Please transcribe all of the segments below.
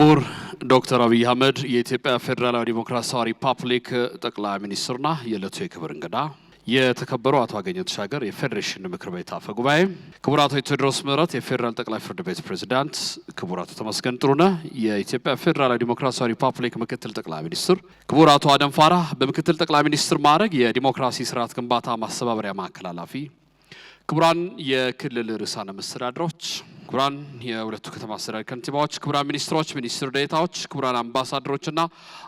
ክቡር ዶክተር አብይ አህመድ የኢትዮጵያ ፌደራላዊ ዲሞክራሲያዊ ሪፐብሊክ ጠቅላይ ሚኒስትርና የዕለቱ የክብር እንግዳ፣ የተከበሩ አቶ አገኘሁ ተሻገር የፌዴሬሽን ምክር ቤት አፈ ጉባኤ፣ ክቡር አቶ ቴዎድሮስ ምህረት የፌደራል ጠቅላይ ፍርድ ቤት ፕሬዝዳንት፣ ክቡር አቶ ተመስገን ጥሩነህ የኢትዮጵያ ፌደራላዊ ዲሞክራሲያዊ ሪፐብሊክ ምክትል ጠቅላይ ሚኒስትር፣ ክቡር አቶ አደም ፋራህ በምክትል ጠቅላይ ሚኒስትር ማዕረግ የዲሞክራሲ ስርዓት ግንባታ ማስተባበሪያ ማዕከል ኃላፊ፣ ክቡራን የክልል ርዕሳነ መስተዳድሮች፣ ክቡራን የሁለቱ ከተማ አስተዳደር ከንቲባዎች፣ ክቡራን ሚኒስትሮች፣ ሚኒስትር ዴኤታዎች፣ ክቡራን አምባሳደሮችና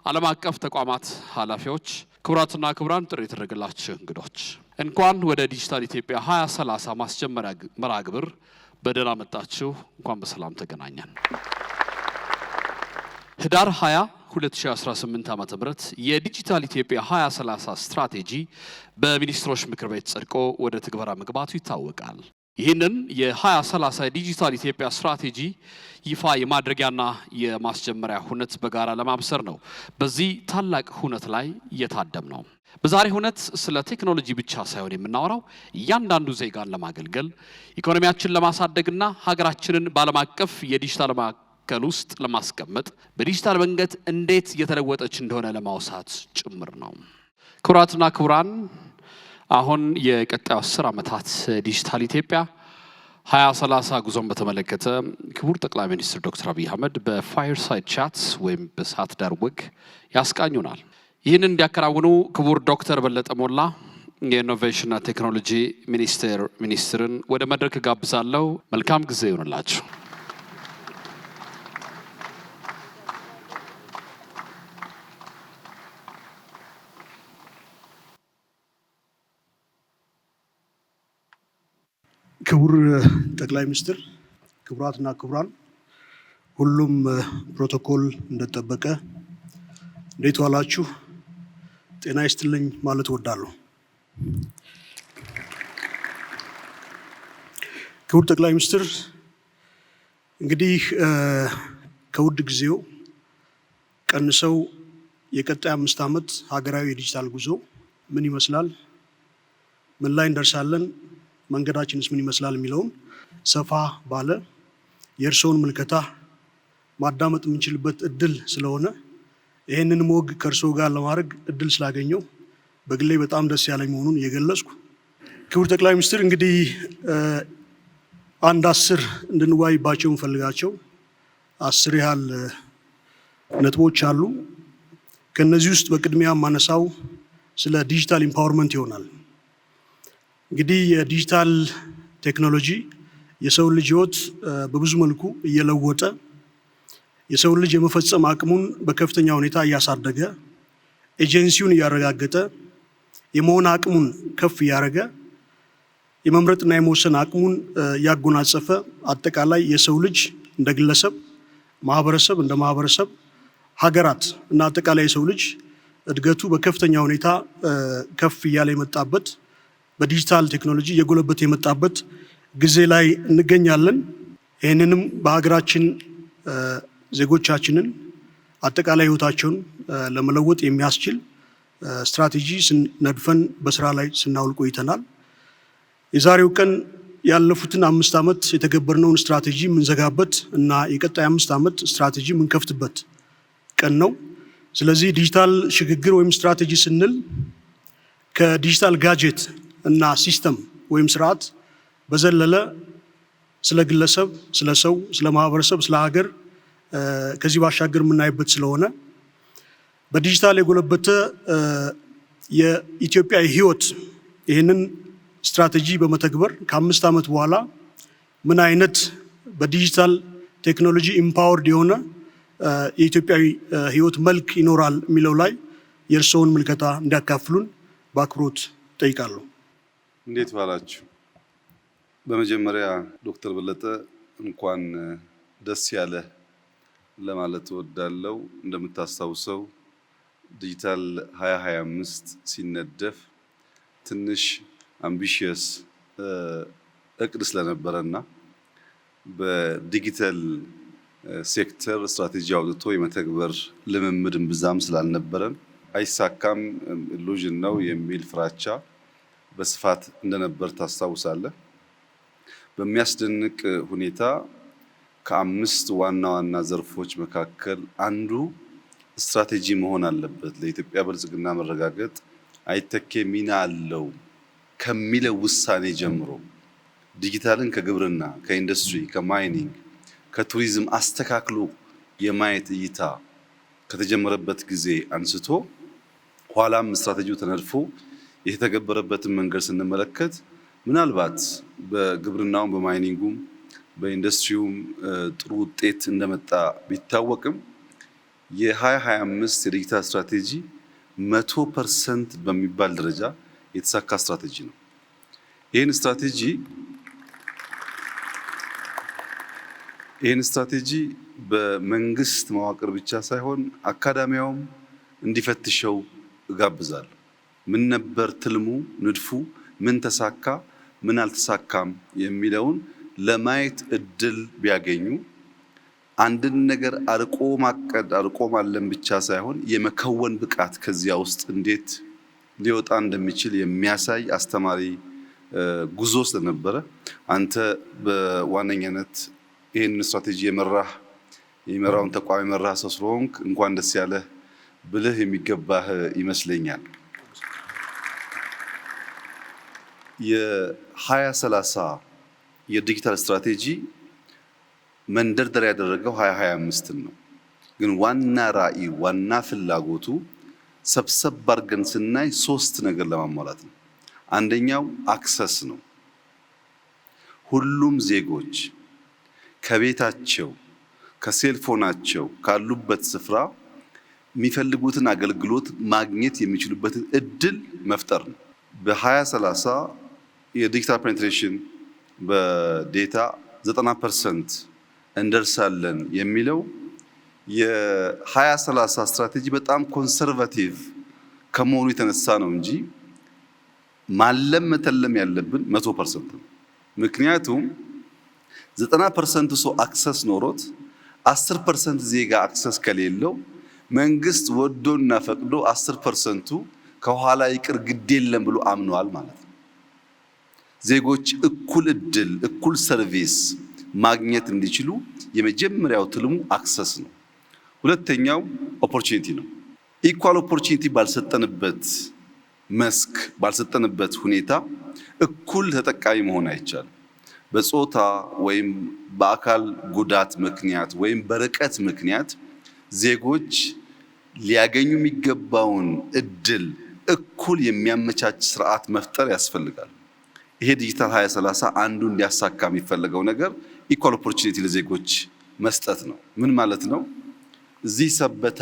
ዓለም አቀፍ ተቋማት ኃላፊዎች፣ ክቡራትና ክቡራን ጥሪ የተደረገላችሁ እንግዶች እንኳን ወደ ዲጂታል ኢትዮጵያ 2030 ማስጀመሪያ መርሃ ግብር በደህና መጣችሁ። እንኳን በሰላም ተገናኘን። ህዳር 20 2018 ዓ.ም የዲጂታል ኢትዮጵያ 2030 ስትራቴጂ በሚኒስትሮች ምክር ቤት ጸድቆ ወደ ትግበራ መግባቱ ይታወቃል። ይህንን የ2030 ዲጂታል ኢትዮጵያ ስትራቴጂ ይፋ የማድረጊያና የማስጀመሪያ ሁነት በጋራ ለማብሰር ነው በዚህ ታላቅ ሁነት ላይ እየታደም ነው። በዛሬ ሁነት ስለ ቴክኖሎጂ ብቻ ሳይሆን የምናወራው እያንዳንዱ ዜጋን ለማገልገል ኢኮኖሚያችንን ለማሳደግና ሀገራችንን በዓለም አቀፍ የዲጂታል ማዕከል ውስጥ ለማስቀመጥ በዲጂታል መንገድ እንዴት እየተለወጠች እንደሆነ ለማውሳት ጭምር ነው። ክቡራትና ክቡራን አሁን የቀጣዩ 10 ዓመታት ዲጂታል ኢትዮጵያ 2030 ጉዞን በተመለከተ ክቡር ጠቅላይ ሚኒስትር ዶክተር አብይ አህመድ በፋየርሳይድ ቻት ወይም በሰዓት ዳር ወግ ያስቃኙናል። ይህንን እንዲያከናውኑ ክቡር ዶክተር በለጠ ሞላ የኢኖቬሽንና ቴክኖሎጂ ሚኒስትርን ወደ መድረክ ጋብዛለሁ። መልካም ጊዜ ይሁንላችሁ። ክቡር ጠቅላይ ሚኒስትር፣ ክቡራትና ክቡራን፣ ሁሉም ፕሮቶኮል እንደተጠበቀ እንዴት ዋላችሁ? ጤና ይስጥልኝ ማለት እወዳለሁ። ክቡር ጠቅላይ ሚኒስትር፣ እንግዲህ ከውድ ጊዜው ቀንሰው የቀጣይ 5 ዓመት ሀገራዊ የዲጂታል ጉዞ ምን ይመስላል፣ ምን ላይ እንደርሳለን፣ መንገዳችንስ ምን ይመስላል የሚለውን ሰፋ ባለ የእርስዎን ምልከታ ማዳመጥ የምንችልበት እድል ስለሆነ ይህንን ወግ ከእርስዎ ጋር ለማድረግ እድል ስላገኘው በግሌ በጣም ደስ ያለኝ መሆኑን እየገለጽኩ፣ ክቡር ጠቅላይ ሚኒስትር፣ እንግዲህ አንድ 10 እንድንወያይባቸው እንፈልጋቸው 10 ያህል ነጥቦች አሉ። ከነዚህ ውስጥ በቅድሚያ ማነሳው ስለ ዲጂታል ኢምፓወርመንት ይሆናል። እንግዲህ የዲጂታል ቴክኖሎጂ የሰው ልጅ ህይወት በብዙ መልኩ እየለወጠ የሰው ልጅ የመፈጸም አቅሙን በከፍተኛ ሁኔታ እያሳደገ ኤጀንሲውን እያረጋገጠ የመሆን አቅሙን ከፍ እያደረገ የመምረጥና የመወሰን አቅሙን እያጎናጸፈ አጠቃላይ የሰው ልጅ እንደ ግለሰብ፣ ማህበረሰብ እንደ ማህበረሰብ፣ ሀገራት እና አጠቃላይ የሰው ልጅ እድገቱ በከፍተኛ ሁኔታ ከፍ እያለ የመጣበት በዲጂታል ቴክኖሎጂ እየጎለበተ የመጣበት ጊዜ ላይ እንገኛለን። ይህንንም በሀገራችን ዜጎቻችንን አጠቃላይ ህይወታቸውን ለመለወጥ የሚያስችል ስትራቴጂ ነድፈን በስራ ላይ ስናውል ቆይተናል። የዛሬው ቀን ያለፉትን 5 ዓመት የተገበርነውን ስትራቴጂ የምንዘጋበት እና የቀጣይ 5 ዓመት ስትራቴጂ የምንከፍትበት ቀን ነው። ስለዚህ ዲጂታል ሽግግር ወይም ስትራቴጂ ስንል ከዲጂታል ጋጀት እና ሲስተም ወይም ስርዓት በዘለለ ስለ ግለሰብ፣ ስለ ሰው፣ ስለ ማህበረሰብ፣ ስለ ሀገር ከዚህ ባሻገር የምናይበት ስለሆነ በዲጂታል የጎለበተ የኢትዮጵያ ህይወት ይህንን ስትራቴጂ በመተግበር ከ5 ዓመት በኋላ ምን አይነት በዲጂታል ቴክኖሎጂ ኢምፓወርድ የሆነ የኢትዮጵያዊ ህይወት መልክ ይኖራል የሚለው ላይ የእርስዎን ምልከታ እንዲያካፍሉን በአክብሮት ጠይቃለሁ። እንዴት ዋላችሁ? በመጀመሪያ ዶክተር በለጠ እንኳን ደስ ያለ ለማለት እወዳለሁ። እንደምታስታውሰው ዲጂታል 2025 ሲነደፍ ትንሽ አምቢሽየስ እቅድ ስለነበረና በዲጂታል ሴክተር ስትራቴጂ አውጥቶ የመተግበር ልምምድ ብዛም ስላልነበረን አይሳካም፣ ኢሉዥን ነው የሚል ፍራቻ በስፋት እንደነበር ታስታውሳለህ። በሚያስደንቅ ሁኔታ ከአምስት ዋና ዋና ዘርፎች መካከል አንዱ ስትራቴጂ መሆን አለበት። ለኢትዮጵያ ብልጽግና መረጋገጥ አይተኬ ሚና አለው ከሚለው ውሳኔ ጀምሮ ዲጂታልን ከግብርና፣ ከኢንዱስትሪ፣ ከማይኒንግ፣ ከቱሪዝም አስተካክሎ የማየት እይታ ከተጀመረበት ጊዜ አንስቶ ኋላም ስትራቴጂው ተነድፎ የተተገበረበትን መንገድ ስንመለከት ምናልባት በግብርናውም በማይኒንጉም በኢንዱስትሪውም ጥሩ ውጤት እንደመጣ ቢታወቅም የ2025 የዲጂታል ስትራቴጂ 100% በሚባል ደረጃ የተሳካ ስትራቴጂ ነው። ይህን ስትራቴጂ በመንግስት መዋቅር ብቻ ሳይሆን አካዳሚያውም እንዲፈትሸው እጋብዛለሁ። ምን ነበር ትልሙ፣ ንድፉ፣ ምን ተሳካ፣ ምን አልተሳካም የሚለውን ለማየት እድል ቢያገኙ አንድን ነገር አርቆ ማቀድ አርቆ ማለም ብቻ ሳይሆን የመከወን ብቃት ከዚያ ውስጥ እንዴት ሊወጣ እንደሚችል የሚያሳይ አስተማሪ ጉዞ ስለነበረ አንተ በዋነኛነት ይህን ስትራቴጂ የመራውን ተቋም የመራህ ሰው ስለሆንክ እንኳን ደስ ያለህ ብልህ የሚገባህ ይመስለኛል። የ2030 የዲጂታል ስትራቴጂ መንደርደሪያ ያደረገው 2025 ነው። ግን ዋና ራዕይ ዋና ፍላጎቱ ሰብሰብ አድርገን ስናይ 3 ነገር ለማሟላት ነው። አንደኛው አክሰስ ነው። ሁሉም ዜጎች ከቤታቸው ከሴልፎናቸው ካሉበት ስፍራ የሚፈልጉትን አገልግሎት ማግኘት የሚችሉበትን እድል መፍጠር ነው። በ2030 የዲጂታል ፔኔትሬሽን በዴታ 90% እንደርሳለን የሚለው የ2030 ስትራቴጂ በጣም ኮንሰርቫቲቭ ከመሆኑ የተነሳ ነው እንጂ ማለም መተለም ያለብን 100% ነው። ምክንያቱም 90% ሰው አክሰስ ኖሮት 10% ዜጋ አክሰስ ከሌለው መንግስት ወዶና ፈቅዶ 10%ቱ ከኋላ ይቅር ግድ የለም ብሎ አምኗል ማለት ነው። ዜጎች እኩል እድል እኩል ሰርቪስ ማግኘት እንዲችሉ የመጀመሪያው ትልሙ አክሰስ ነው። ሁለተኛው ኦፖርቹኒቲ ነው። ኢኳል ኦፖርቹኒቲ ባልሰጠንበት መስክ ባልሰጠንበት ሁኔታ እኩል ተጠቃሚ መሆን አይቻልም። በጾታ ወይም በአካል ጉዳት ምክንያት ወይም በርቀት ምክንያት ዜጎች ሊያገኙ የሚገባውን እድል እኩል የሚያመቻች ስርዓት መፍጠር ያስፈልጋል። ይሄ ዲጂታል 2030 አንዱ እንዲያሳካ የሚፈለገው ነገር ኢኳል ኦፖርቹኒቲ ለዜጎች መስጠት ነው። ምን ማለት ነው? እዚህ ሰበታ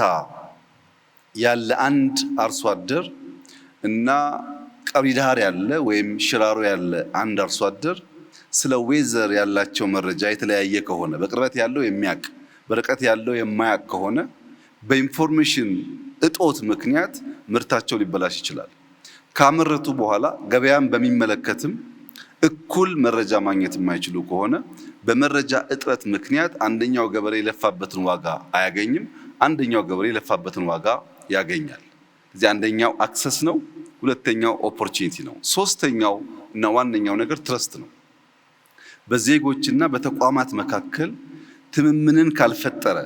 ያለ አንድ አርሶ አደር እና ቀብሪ ዳህር ያለ ወይም ሽራሮ ያለ አንድ አርሶ አደር ስለ ዌዘር ያላቸው መረጃ የተለያየ ከሆነ በቅርበት ያለው የሚያውቅ በርቀት ያለው የማያውቅ ከሆነ በኢንፎርሜሽን እጦት ምክንያት ምርታቸው ሊበላሽ ይችላል። ካመረቱ በኋላ ገበያን በሚመለከትም እኩል መረጃ ማግኘት የማይችሉ ከሆነ በመረጃ እጥረት ምክንያት አንደኛው ገበሬ የለፋበትን ዋጋ አያገኝም፣ አንደኛው ገበሬ የለፋበትን ዋጋ ያገኛል። እዚህ አንደኛው አክሰስ ነው፣ ሁለተኛው ኦፖርቹኒቲ ነው። ሶስተኛው እና ዋነኛው ነገር ትረስት ነው። በዜጎችና በተቋማት መካከል ትምምንን ካልፈጠረ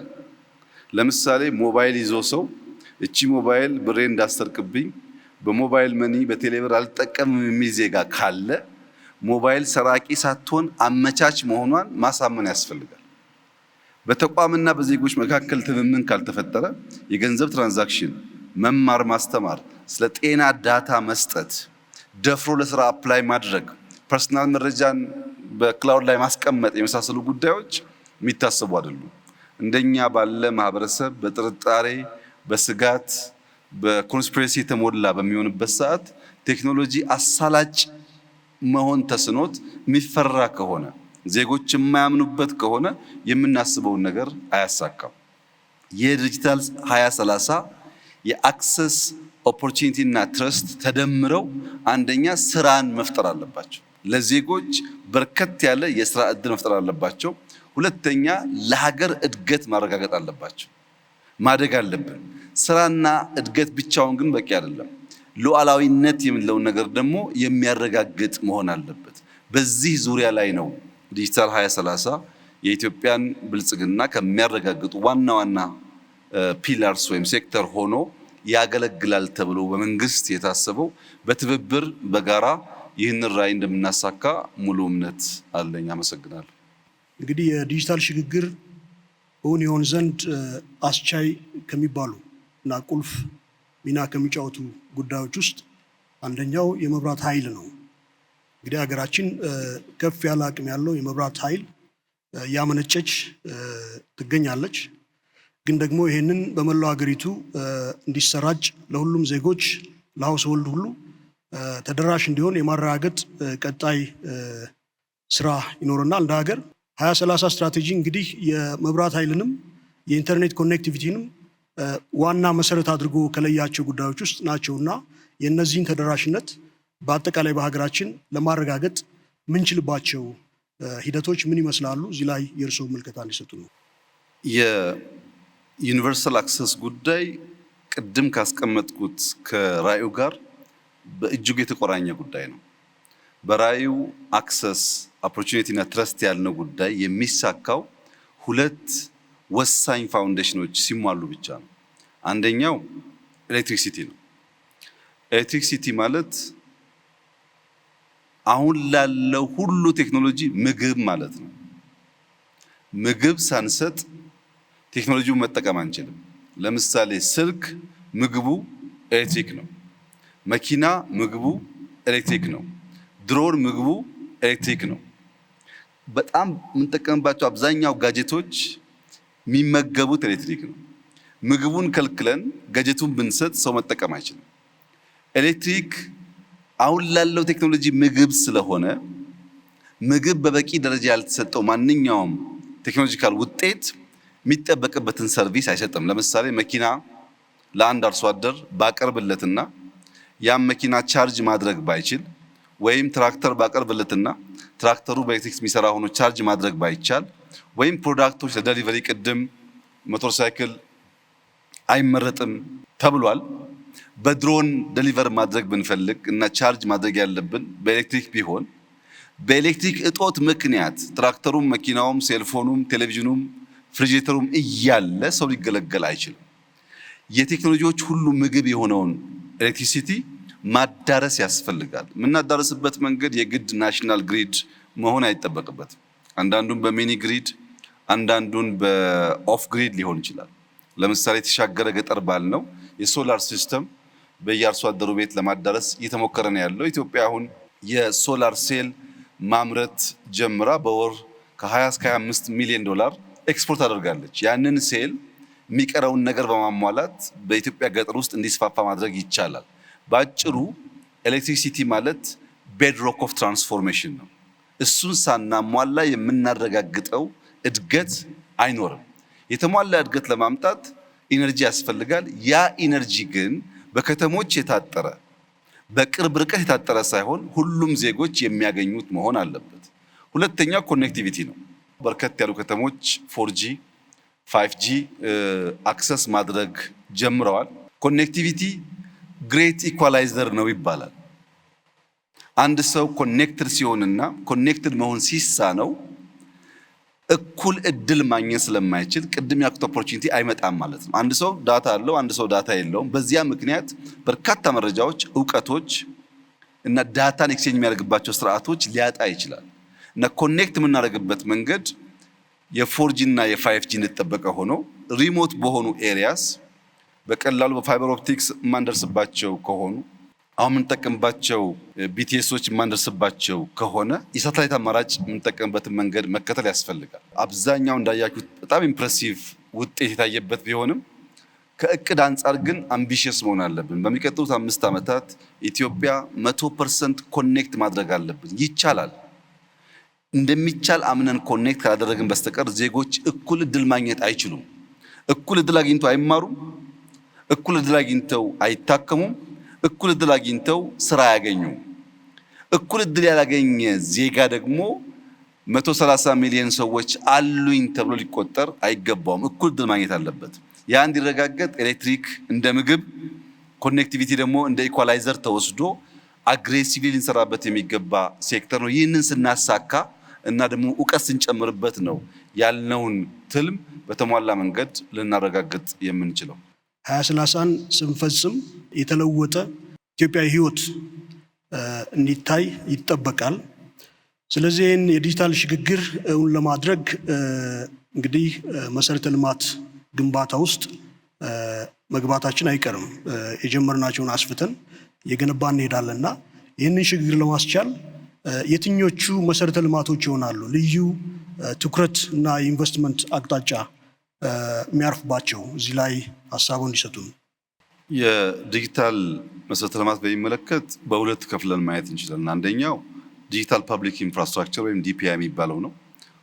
ለምሳሌ ሞባይል ይዞ ሰው እቺ ሞባይል ብሬ እንዳሰርቅብኝ በሞባይል መኒ በቴሌብር አልጠቀምም የሚል ዜጋ ካለ ሞባይል ሰራቂ ሳትሆን አመቻች መሆኗን ማሳመን ያስፈልጋል። በተቋምና በዜጎች መካከል ትምምን ካልተፈጠረ የገንዘብ ትራንዛክሽን፣ መማር ማስተማር፣ ስለ ጤና ዳታ መስጠት፣ ደፍሮ ለስራ አፕላይ ማድረግ፣ ፐርሰናል መረጃን በክላውድ ላይ ማስቀመጥ የመሳሰሉ ጉዳዮች የሚታሰቡ አይደሉም። እንደኛ ባለ ማህበረሰብ በጥርጣሬ በስጋት በኮንስፒሬሲ የተሞላ በሚሆንበት ሰዓት ቴክኖሎጂ አሳላጭ መሆን ተስኖት የሚፈራ ከሆነ ዜጎች የማያምኑበት ከሆነ የምናስበውን ነገር አያሳካም። የዲጂታል 2030 የአክሰስ ኦፖርቹኒቲ እና ትረስት ተደምረው አንደኛ ስራን መፍጠር አለባቸው። ለዜጎች በርከት ያለ የስራ እድል መፍጠር አለባቸው። ሁለተኛ ለሀገር እድገት ማረጋገጥ አለባቸው። ማደግ አለብን። ስራና እድገት ብቻውን ግን በቂ አይደለም። ሉዓላዊነት የምንለው ነገር ደግሞ የሚያረጋግጥ መሆን አለበት። በዚህ ዙሪያ ላይ ነው ዲጂታል 2030 የኢትዮጵያን ብልጽግና ከሚያረጋግጡ ዋና ዋና ፒላርስ ወይም ሴክተር ሆኖ ያገለግላል ተብሎ በመንግስት የታሰበው በትብብር በጋራ ይህንን ራዕይ እንደምናሳካ ሙሉ እምነት አለኝ። አመሰግናለሁ። እንግዲህ የዲጂታል ሽግግር እውን ይሆን ዘንድ አስቻይ ከሚባሉ እና ቁልፍ ሚና ከሚጫወቱ ጉዳዮች ውስጥ አንደኛው የመብራት ኃይል ነው። እንግዲህ ሀገራችን ከፍ ያለ አቅም ያለው የመብራት ኃይል ያመነጨች ትገኛለች። ግን ደግሞ ይሄንን በመላው ሀገሪቱ እንዲሰራጭ ለሁሉም ዜጎች ለሀውስሆልድ ሁሉ ተደራሽ እንዲሆን የማረጋገጥ ቀጣይ ስራ ይኖርናል። እንደ ሀገር 2030 ስትራቴጂ እንግዲህ የመብራት ኃይልንም የኢንተርኔት ኮኔክቲቪቲንም ዋና መሰረት አድርጎ ከለያቸው ጉዳዮች ውስጥ ናቸውና የእነዚህን ተደራሽነት በአጠቃላይ በሀገራችን ለማረጋገጥ ምንችልባቸው ሂደቶች ምን ይመስላሉ? እዚህ ላይ የእርስዎ ምልከታ እንዲሰጡ ነው። የዩኒቨርሳል አክሰስ ጉዳይ ቅድም ካስቀመጥኩት ከራዕዩ ጋር በእጅጉ የተቆራኘ ጉዳይ ነው። በራዕዩ አክሰስ ኦፖርቹኒቲ እና ትረስት ያልነው ጉዳይ የሚሳካው ሁለት ወሳኝ ፋውንዴሽኖች ሲሟሉ ብቻ ነው። አንደኛው ኤሌክትሪክሲቲ ነው። ኤሌክትሪክሲቲ ማለት አሁን ላለው ሁሉ ቴክኖሎጂ ምግብ ማለት ነው። ምግብ ሳንሰጥ ቴክኖሎጂውን መጠቀም አንችልም። ለምሳሌ ስልክ ምግቡ ኤሌክትሪክ ነው። መኪና ምግቡ ኤሌክትሪክ ነው። ድሮን ምግቡ ኤሌክትሪክ ነው። በጣም የምንጠቀምባቸው አብዛኛው ጋጀቶች የሚመገቡት ኤሌክትሪክ ነው። ምግቡን ከልክለን ጋጀቱን ብንሰጥ ሰው መጠቀም አይችልም። ኤሌክትሪክ አሁን ላለው ቴክኖሎጂ ምግብ ስለሆነ ምግብ በበቂ ደረጃ ያልተሰጠው ማንኛውም ቴክኖሎጂካል ውጤት የሚጠበቅበትን ሰርቪስ አይሰጥም። ለምሳሌ መኪና ለአንድ አርሶ አደር ባቀርብለትና ያም መኪና ቻርጅ ማድረግ ባይችል ወይም ትራክተር ባቀርብለትና ትራክተሩ በኤሌክትሪክ የሚሰራ ሆኖ ቻርጅ ማድረግ ባይቻል ወይም ፕሮዳክቶች ለዴሊቨሪ ቅድም ሞተር ሳይክል አይመረጥም ተብሏል። በድሮን ዴሊቨር ማድረግ ብንፈልግ እና ቻርጅ ማድረግ ያለብን በኤሌክትሪክ ቢሆን በኤሌክትሪክ እጦት ምክንያት ትራክተሩም፣ መኪናውም፣ ሴልፎኑም፣ ቴሌቪዥኑም፣ ፍሪጅተሩም እያለ ሰው ሊገለገል አይችልም። የቴክኖሎጂዎች ሁሉ ምግብ የሆነውን ኤሌክትሪሲቲ ማዳረስ ያስፈልጋል። የምናዳረስበት መንገድ የግድ ናሽናል ግሪድ መሆን አይጠበቅበትም። አንዳንዱን በሚኒ ግሪድ፣ አንዳንዱን በኦፍ ግሪድ ሊሆን ይችላል። ለምሳሌ የተሻገረ ገጠር ባልነው የሶላር ሲስተም በየአርሶ አደሩ ቤት ለማዳረስ እየተሞከረ ነው ያለው። ኢትዮጵያ አሁን የሶላር ሴል ማምረት ጀምራ በወር ከ20 እስከ 25 ሚሊዮን ዶላር ኤክስፖርት አድርጋለች። ያንን ሴል የሚቀረውን ነገር በማሟላት በኢትዮጵያ ገጠር ውስጥ እንዲስፋፋ ማድረግ ይቻላል። ባጭሩ ኤሌክትሪሲቲ ማለት ቤድሮክ ኦፍ ትራንስፎርሜሽን ነው። እሱን ሳናሟላ የምናረጋግጠው እድገት አይኖርም። የተሟላ እድገት ለማምጣት ኢነርጂ ያስፈልጋል። ያ ኢነርጂ ግን በከተሞች የታጠረ በቅርብ ርቀት የታጠረ ሳይሆን ሁሉም ዜጎች የሚያገኙት መሆን አለበት። ሁለተኛው ኮኔክቲቪቲ ነው። በርከት ያሉ ከተሞች 4G 5G አክሰስ ማድረግ ጀምረዋል። ኮኔክቲቪቲ ግሬት ኢኳላይዘር ነው ይባላል። አንድ ሰው ኮኔክትድ ሲሆንና ኮኔክትድ መሆን ሲሳነው እኩል እድል ማግኘት ስለማይችል ቅድም ያልኩት ኦፖርቹኒቲ አይመጣም ማለት ነው። አንድ ሰው ዳታ አለው፣ አንድ ሰው ዳታ የለውም። በዚያ ምክንያት በርካታ መረጃዎች፣ እውቀቶች እና ዳታን ኤክስቼንጅ የሚያደርግባቸው ስርዓቶች ሊያጣ ይችላል። እና ኮኔክት የምናደርግበት መንገድ የ4G እና የ5G እንደተጠበቀ ሆኖ ሪሞት በሆኑ ኤሪያስ በቀላሉ በፋይበር ኦፕቲክስ የማንደርስባቸው ከሆኑ አሁን የምንጠቀምባቸው ቢቲኤሶች የማንደርስባቸው ከሆነ የሳተላይት አማራጭ የምንጠቀምበትን መንገድ መከተል ያስፈልጋል። አብዛኛው እንዳያችሁት በጣም ኢምፕሬሲቭ ውጤት የታየበት ቢሆንም ከእቅድ አንጻር ግን አምቢሽየስ መሆን አለብን። በሚቀጥሉት 5 ዓመታት ኢትዮጵያ 100% ኮኔክት ማድረግ አለብን። ይቻላል። እንደሚቻል አምነን ኮኔክት ካላደረግን በስተቀር ዜጎች እኩል እድል ማግኘት አይችሉም። እኩል እድል አግኝተው አይማሩም። እኩል እድል አግኝተው አይታከሙም። እኩል እድል አግኝተው ስራ አያገኙም። እኩል እድል ያላገኘ ዜጋ ደግሞ 130 ሚሊዮን ሰዎች አሉኝ ተብሎ ሊቆጠር አይገባውም። እኩል እድል ማግኘት አለበት። ያ እንዲረጋገጥ ኤሌክትሪክ እንደ ምግብ፣ ኮኔክቲቪቲ ደግሞ እንደ ኢኳላይዘር ተወስዶ አግሬሲቭሊ ልንሰራበት የሚገባ ሴክተር ነው። ይህንን ስናሳካ እና ደግሞ እውቀት ስንጨምርበት ነው ያልነውን ትልም በተሟላ መንገድ ልናረጋግጥ የምንችለው። 2030ን ስንፈጽም የተለወጠ ኢትዮጵያዊ ህይወት እንዲታይ ይጠበቃል። ስለዚህ ይህን የዲጂታል ሽግግር እውን ለማድረግ እንግዲህ መሰረተ ልማት ግንባታ ውስጥ መግባታችን አይቀርም። የጀመርናቸውን አስፍተን የገነባ እንሄዳለንና ይህንን ሽግግር ለማስቻል የትኞቹ መሰረተ ልማቶች ይሆናሉ ልዩ ትኩረት እና ኢንቨስትመንት አቅጣጫ የሚያርፍባቸው? እዚህ ላይ ሀሳቡን እንዲሰጡን። የዲጂታል መሰረተ ልማት በሚመለከት በሁለት ከፍለን ማየት እንችላለን። አንደኛው ዲጂታል ፐብሊክ ኢንፍራስትራክቸር ወይም ዲፒአይ የሚባለው ነው።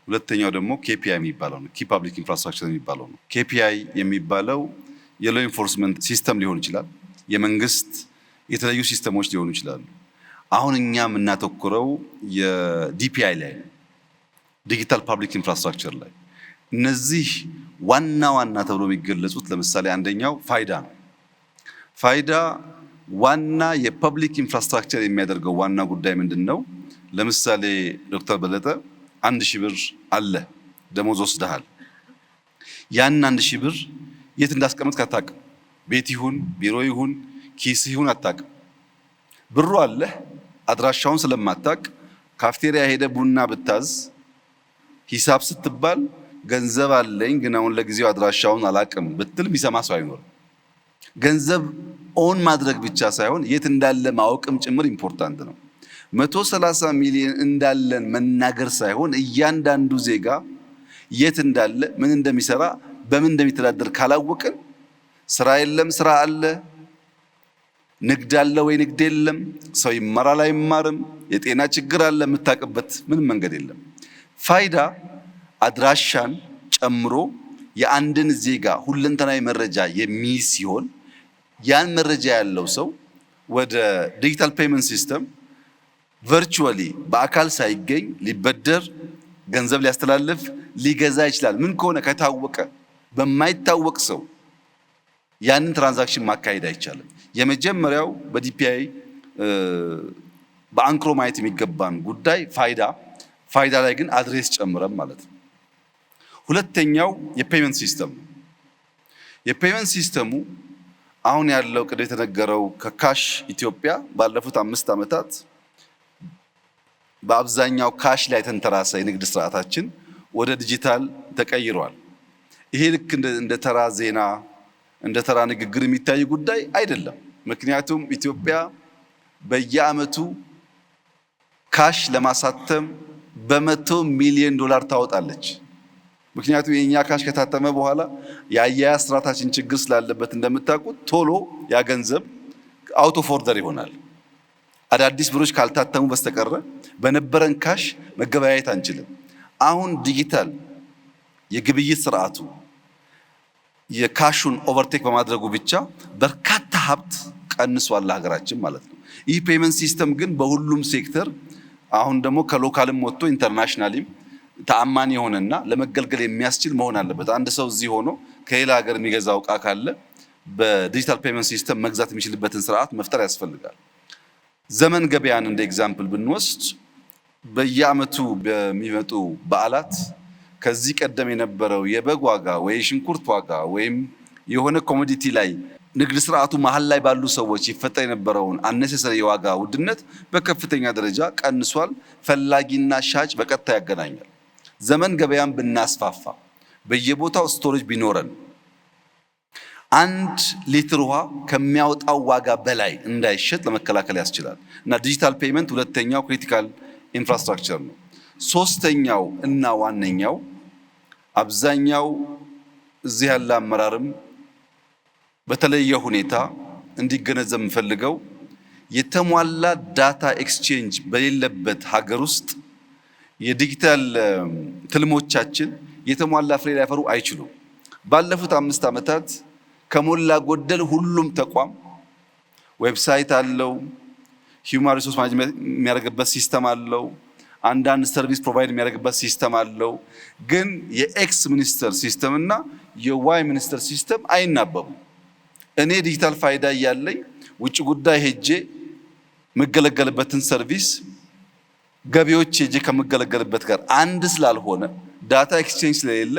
ሁለተኛው ደግሞ ኬፒአይ የሚባለው ነው፣ ኪ ፐብሊክ ኢንፍራስትራክቸር የሚባለው ነው። ኬፒአይ የሚባለው የሎ ኢንፎርስመንት ሲስተም ሊሆን ይችላል፣ የመንግስት የተለያዩ ሲስተሞች ሊሆኑ ይችላሉ። አሁን እኛ የምናተኩረው የዲፒአይ ላይ ነው፣ ዲጂታል ፐብሊክ ኢንፍራስትራክቸር ላይ። እነዚህ ዋና ዋና ተብሎ የሚገለጹት ለምሳሌ አንደኛው ፋይዳ ነው። ፋይዳ ዋና የፐብሊክ ኢንፍራስትራክቸር የሚያደርገው ዋና ጉዳይ ምንድን ነው? ለምሳሌ ዶክተር በለጠ 1000 ብር አለ ደሞዝ ወስደሃል። ያን 1000 ብር የት እንዳስቀመጥክ አታውቅም። ቤት ይሁን ቢሮ ይሁን ኪስ ይሁን አታውቅም። ብሩ አለ፣ አድራሻውን ስለማታውቅ ካፍቴሪያ ሄደ ቡና ብታዝ ሂሳብ ስትባል ገንዘብ አለኝ ግን አሁን ለጊዜው አድራሻውን አላውቅም ብትል የሚሰማ ሰው አይኖርም። ገንዘብ ኦን ማድረግ ብቻ ሳይሆን የት እንዳለ ማወቅም ጭምር ኢምፖርታንት ነው። 130 ሚሊዮን እንዳለን መናገር ሳይሆን እያንዳንዱ ዜጋ የት እንዳለ፣ ምን እንደሚሰራ፣ በምን እንደሚተዳደር ካላወቅን ስራ የለም ስራ አለ፣ ንግድ አለ ወይ ንግድ የለም፣ ሰው ይማራል አይማርም፣ የጤና ችግር አለ፣ የምታውቅበት ምንም መንገድ የለም። ፋይዳ አድራሻን ጨምሮ የአንድን ዜጋ ሁለንተናዊ መረጃ የሚይዝ ሲሆን ያን መረጃ ያለው ሰው ወደ ዲጂታል ፔመንት ሲስተም ቨርቹዋሊ በአካል ሳይገኝ ሊበደር፣ ገንዘብ ሊያስተላልፍ፣ ሊገዛ ይችላል። ምን ከሆነ ከታወቀ በማይታወቅ ሰው ያንን ትራንዛክሽን ማካሄድ አይቻልም። የመጀመሪያው በዲፒአይ በአንክሮ ማየት የሚገባን ጉዳይ ፋይዳ ላይ ግን አድሬስ ጨምረን ማለት ነው። ሁለተኛው የፔመንት ሲስተም ነው። የፔመንት ሲስተሙ አሁን ያለው ቅድም የተነገረው ከካሽ ኢትዮጵያ ባለፉት 5 ዓመታት በአብዛኛው ካሽ ላይ ተንተራሰ የንግድ ስርዓታችን ወደ ዲጂታል ተቀይሯል። ይሄ ልክ እንደ ተራ ዜና እንደ ተራ ንግግር የሚታይ ጉዳይ አይደለም። ምክንያቱም ኢትዮጵያ በየዓመቱ ካሽ ለማሳተም በ100 ሚሊዮን ዶላር ታወጣለች። ምክንያቱም የኛ ካሽ ከታተመ በኋላ የአያያዝ ስርዓታችን ችግር ስላለበት እንደምታውቁት ቶሎ ያ ገንዘብ አውት ኦፍ ኦርደር ይሆናል። አዳዲስ ብሮች ካልታተሙ በስተቀረ በነበረን ካሽ መገበያየት አንችልም። አሁን ዲጂታል የግብይት ስርዓቱ የካሹን ኦቨርቴክ በማድረጉ ብቻ በርካታ ሀብት ቀንሷል ሀገራችን ማለት ነው። ይህ ፔመንት ሲስተም ግን በሁሉም ሴክተር አሁን ደግሞ ከሎካልም ወጥቶ ኢንተርናሽናሊም ተአማኒ የሆነና ለመገልገል የሚያስችል መሆን አለበት። አንድ ሰው እዚህ ሆኖ ከሌላ ሀገር የሚገዛው ዕቃ ካለ በዲጂታል ፔመንት ሲስተም መግዛት የሚችልበትን ስርዓት መፍጠር ያስፈልጋል። ዘመን ገበያን እንደ ኤግዛምፕል ብንወስድ በየዓመቱ በሚመጡ በዓላት ከዚህ ቀደም የነበረው የበግ ዋጋ ወይ የሽንኩርት ዋጋ ወይም የሆነ ኮሞዲቲ ላይ ንግድ ስርዓቱ መሀል ላይ ባሉ ሰዎች ይፈጠር የነበረውን አነሰሰሪ የዋጋ ውድነት በከፍተኛ ደረጃ ቀንሷል። ፈላጊና ሻጭ በቀጥታ ያገናኛል። ዘመን ገበያን ብናስፋፋ በየቦታው ስቶሬጅ ቢኖረን 1 ሊትር ውሃ ከሚያወጣው ዋጋ በላይ እንዳይሸጥ ለመከላከል ያስችላል እና ዲጂታል ፔመንት ሁለተኛው ክሪቲካል ኢንፍራስትራክቸር ነው። ሶስተኛው እና ዋነኛው አብዛኛው እዚህ ያለ አመራርም በተለየ ሁኔታ እንዲገነዘብ የምፈልገው የተሟላ ዳታ ኤክስቼንጅ በሌለበት ሀገር ውስጥ የዲጂታል ትልሞቻችን የተሟላ ፍሬ ሊያፈሩ አይችሉም። ባለፉት 5 ዓመታት ከሞላ ጎደል ሁሉም ተቋም ዌብሳይት አለው፣ ሂውማን ሪሶርስ ማኔጅመንት የሚያደርግበት ሲስተም አለው፣ አንዳንድ ሰርቪስ ፕሮቫይድ የሚያደርግበት ሲስተም አለው። ግን የኤክስ ሚኒስተር ሲስተም እና የዋይ ሚኒስተር ሲስተም አይናበቡም። እኔ ዲጂታል ፋይዳ እያለኝ ውጭ ጉዳይ ሄጄ የምገለገልበትን ሰርቪስ ገቢዎች ሄጄ ከምገለገልበት ጋር አንድ ስላልሆነ ዳታ ኤክስቼንጅ ስለሌለ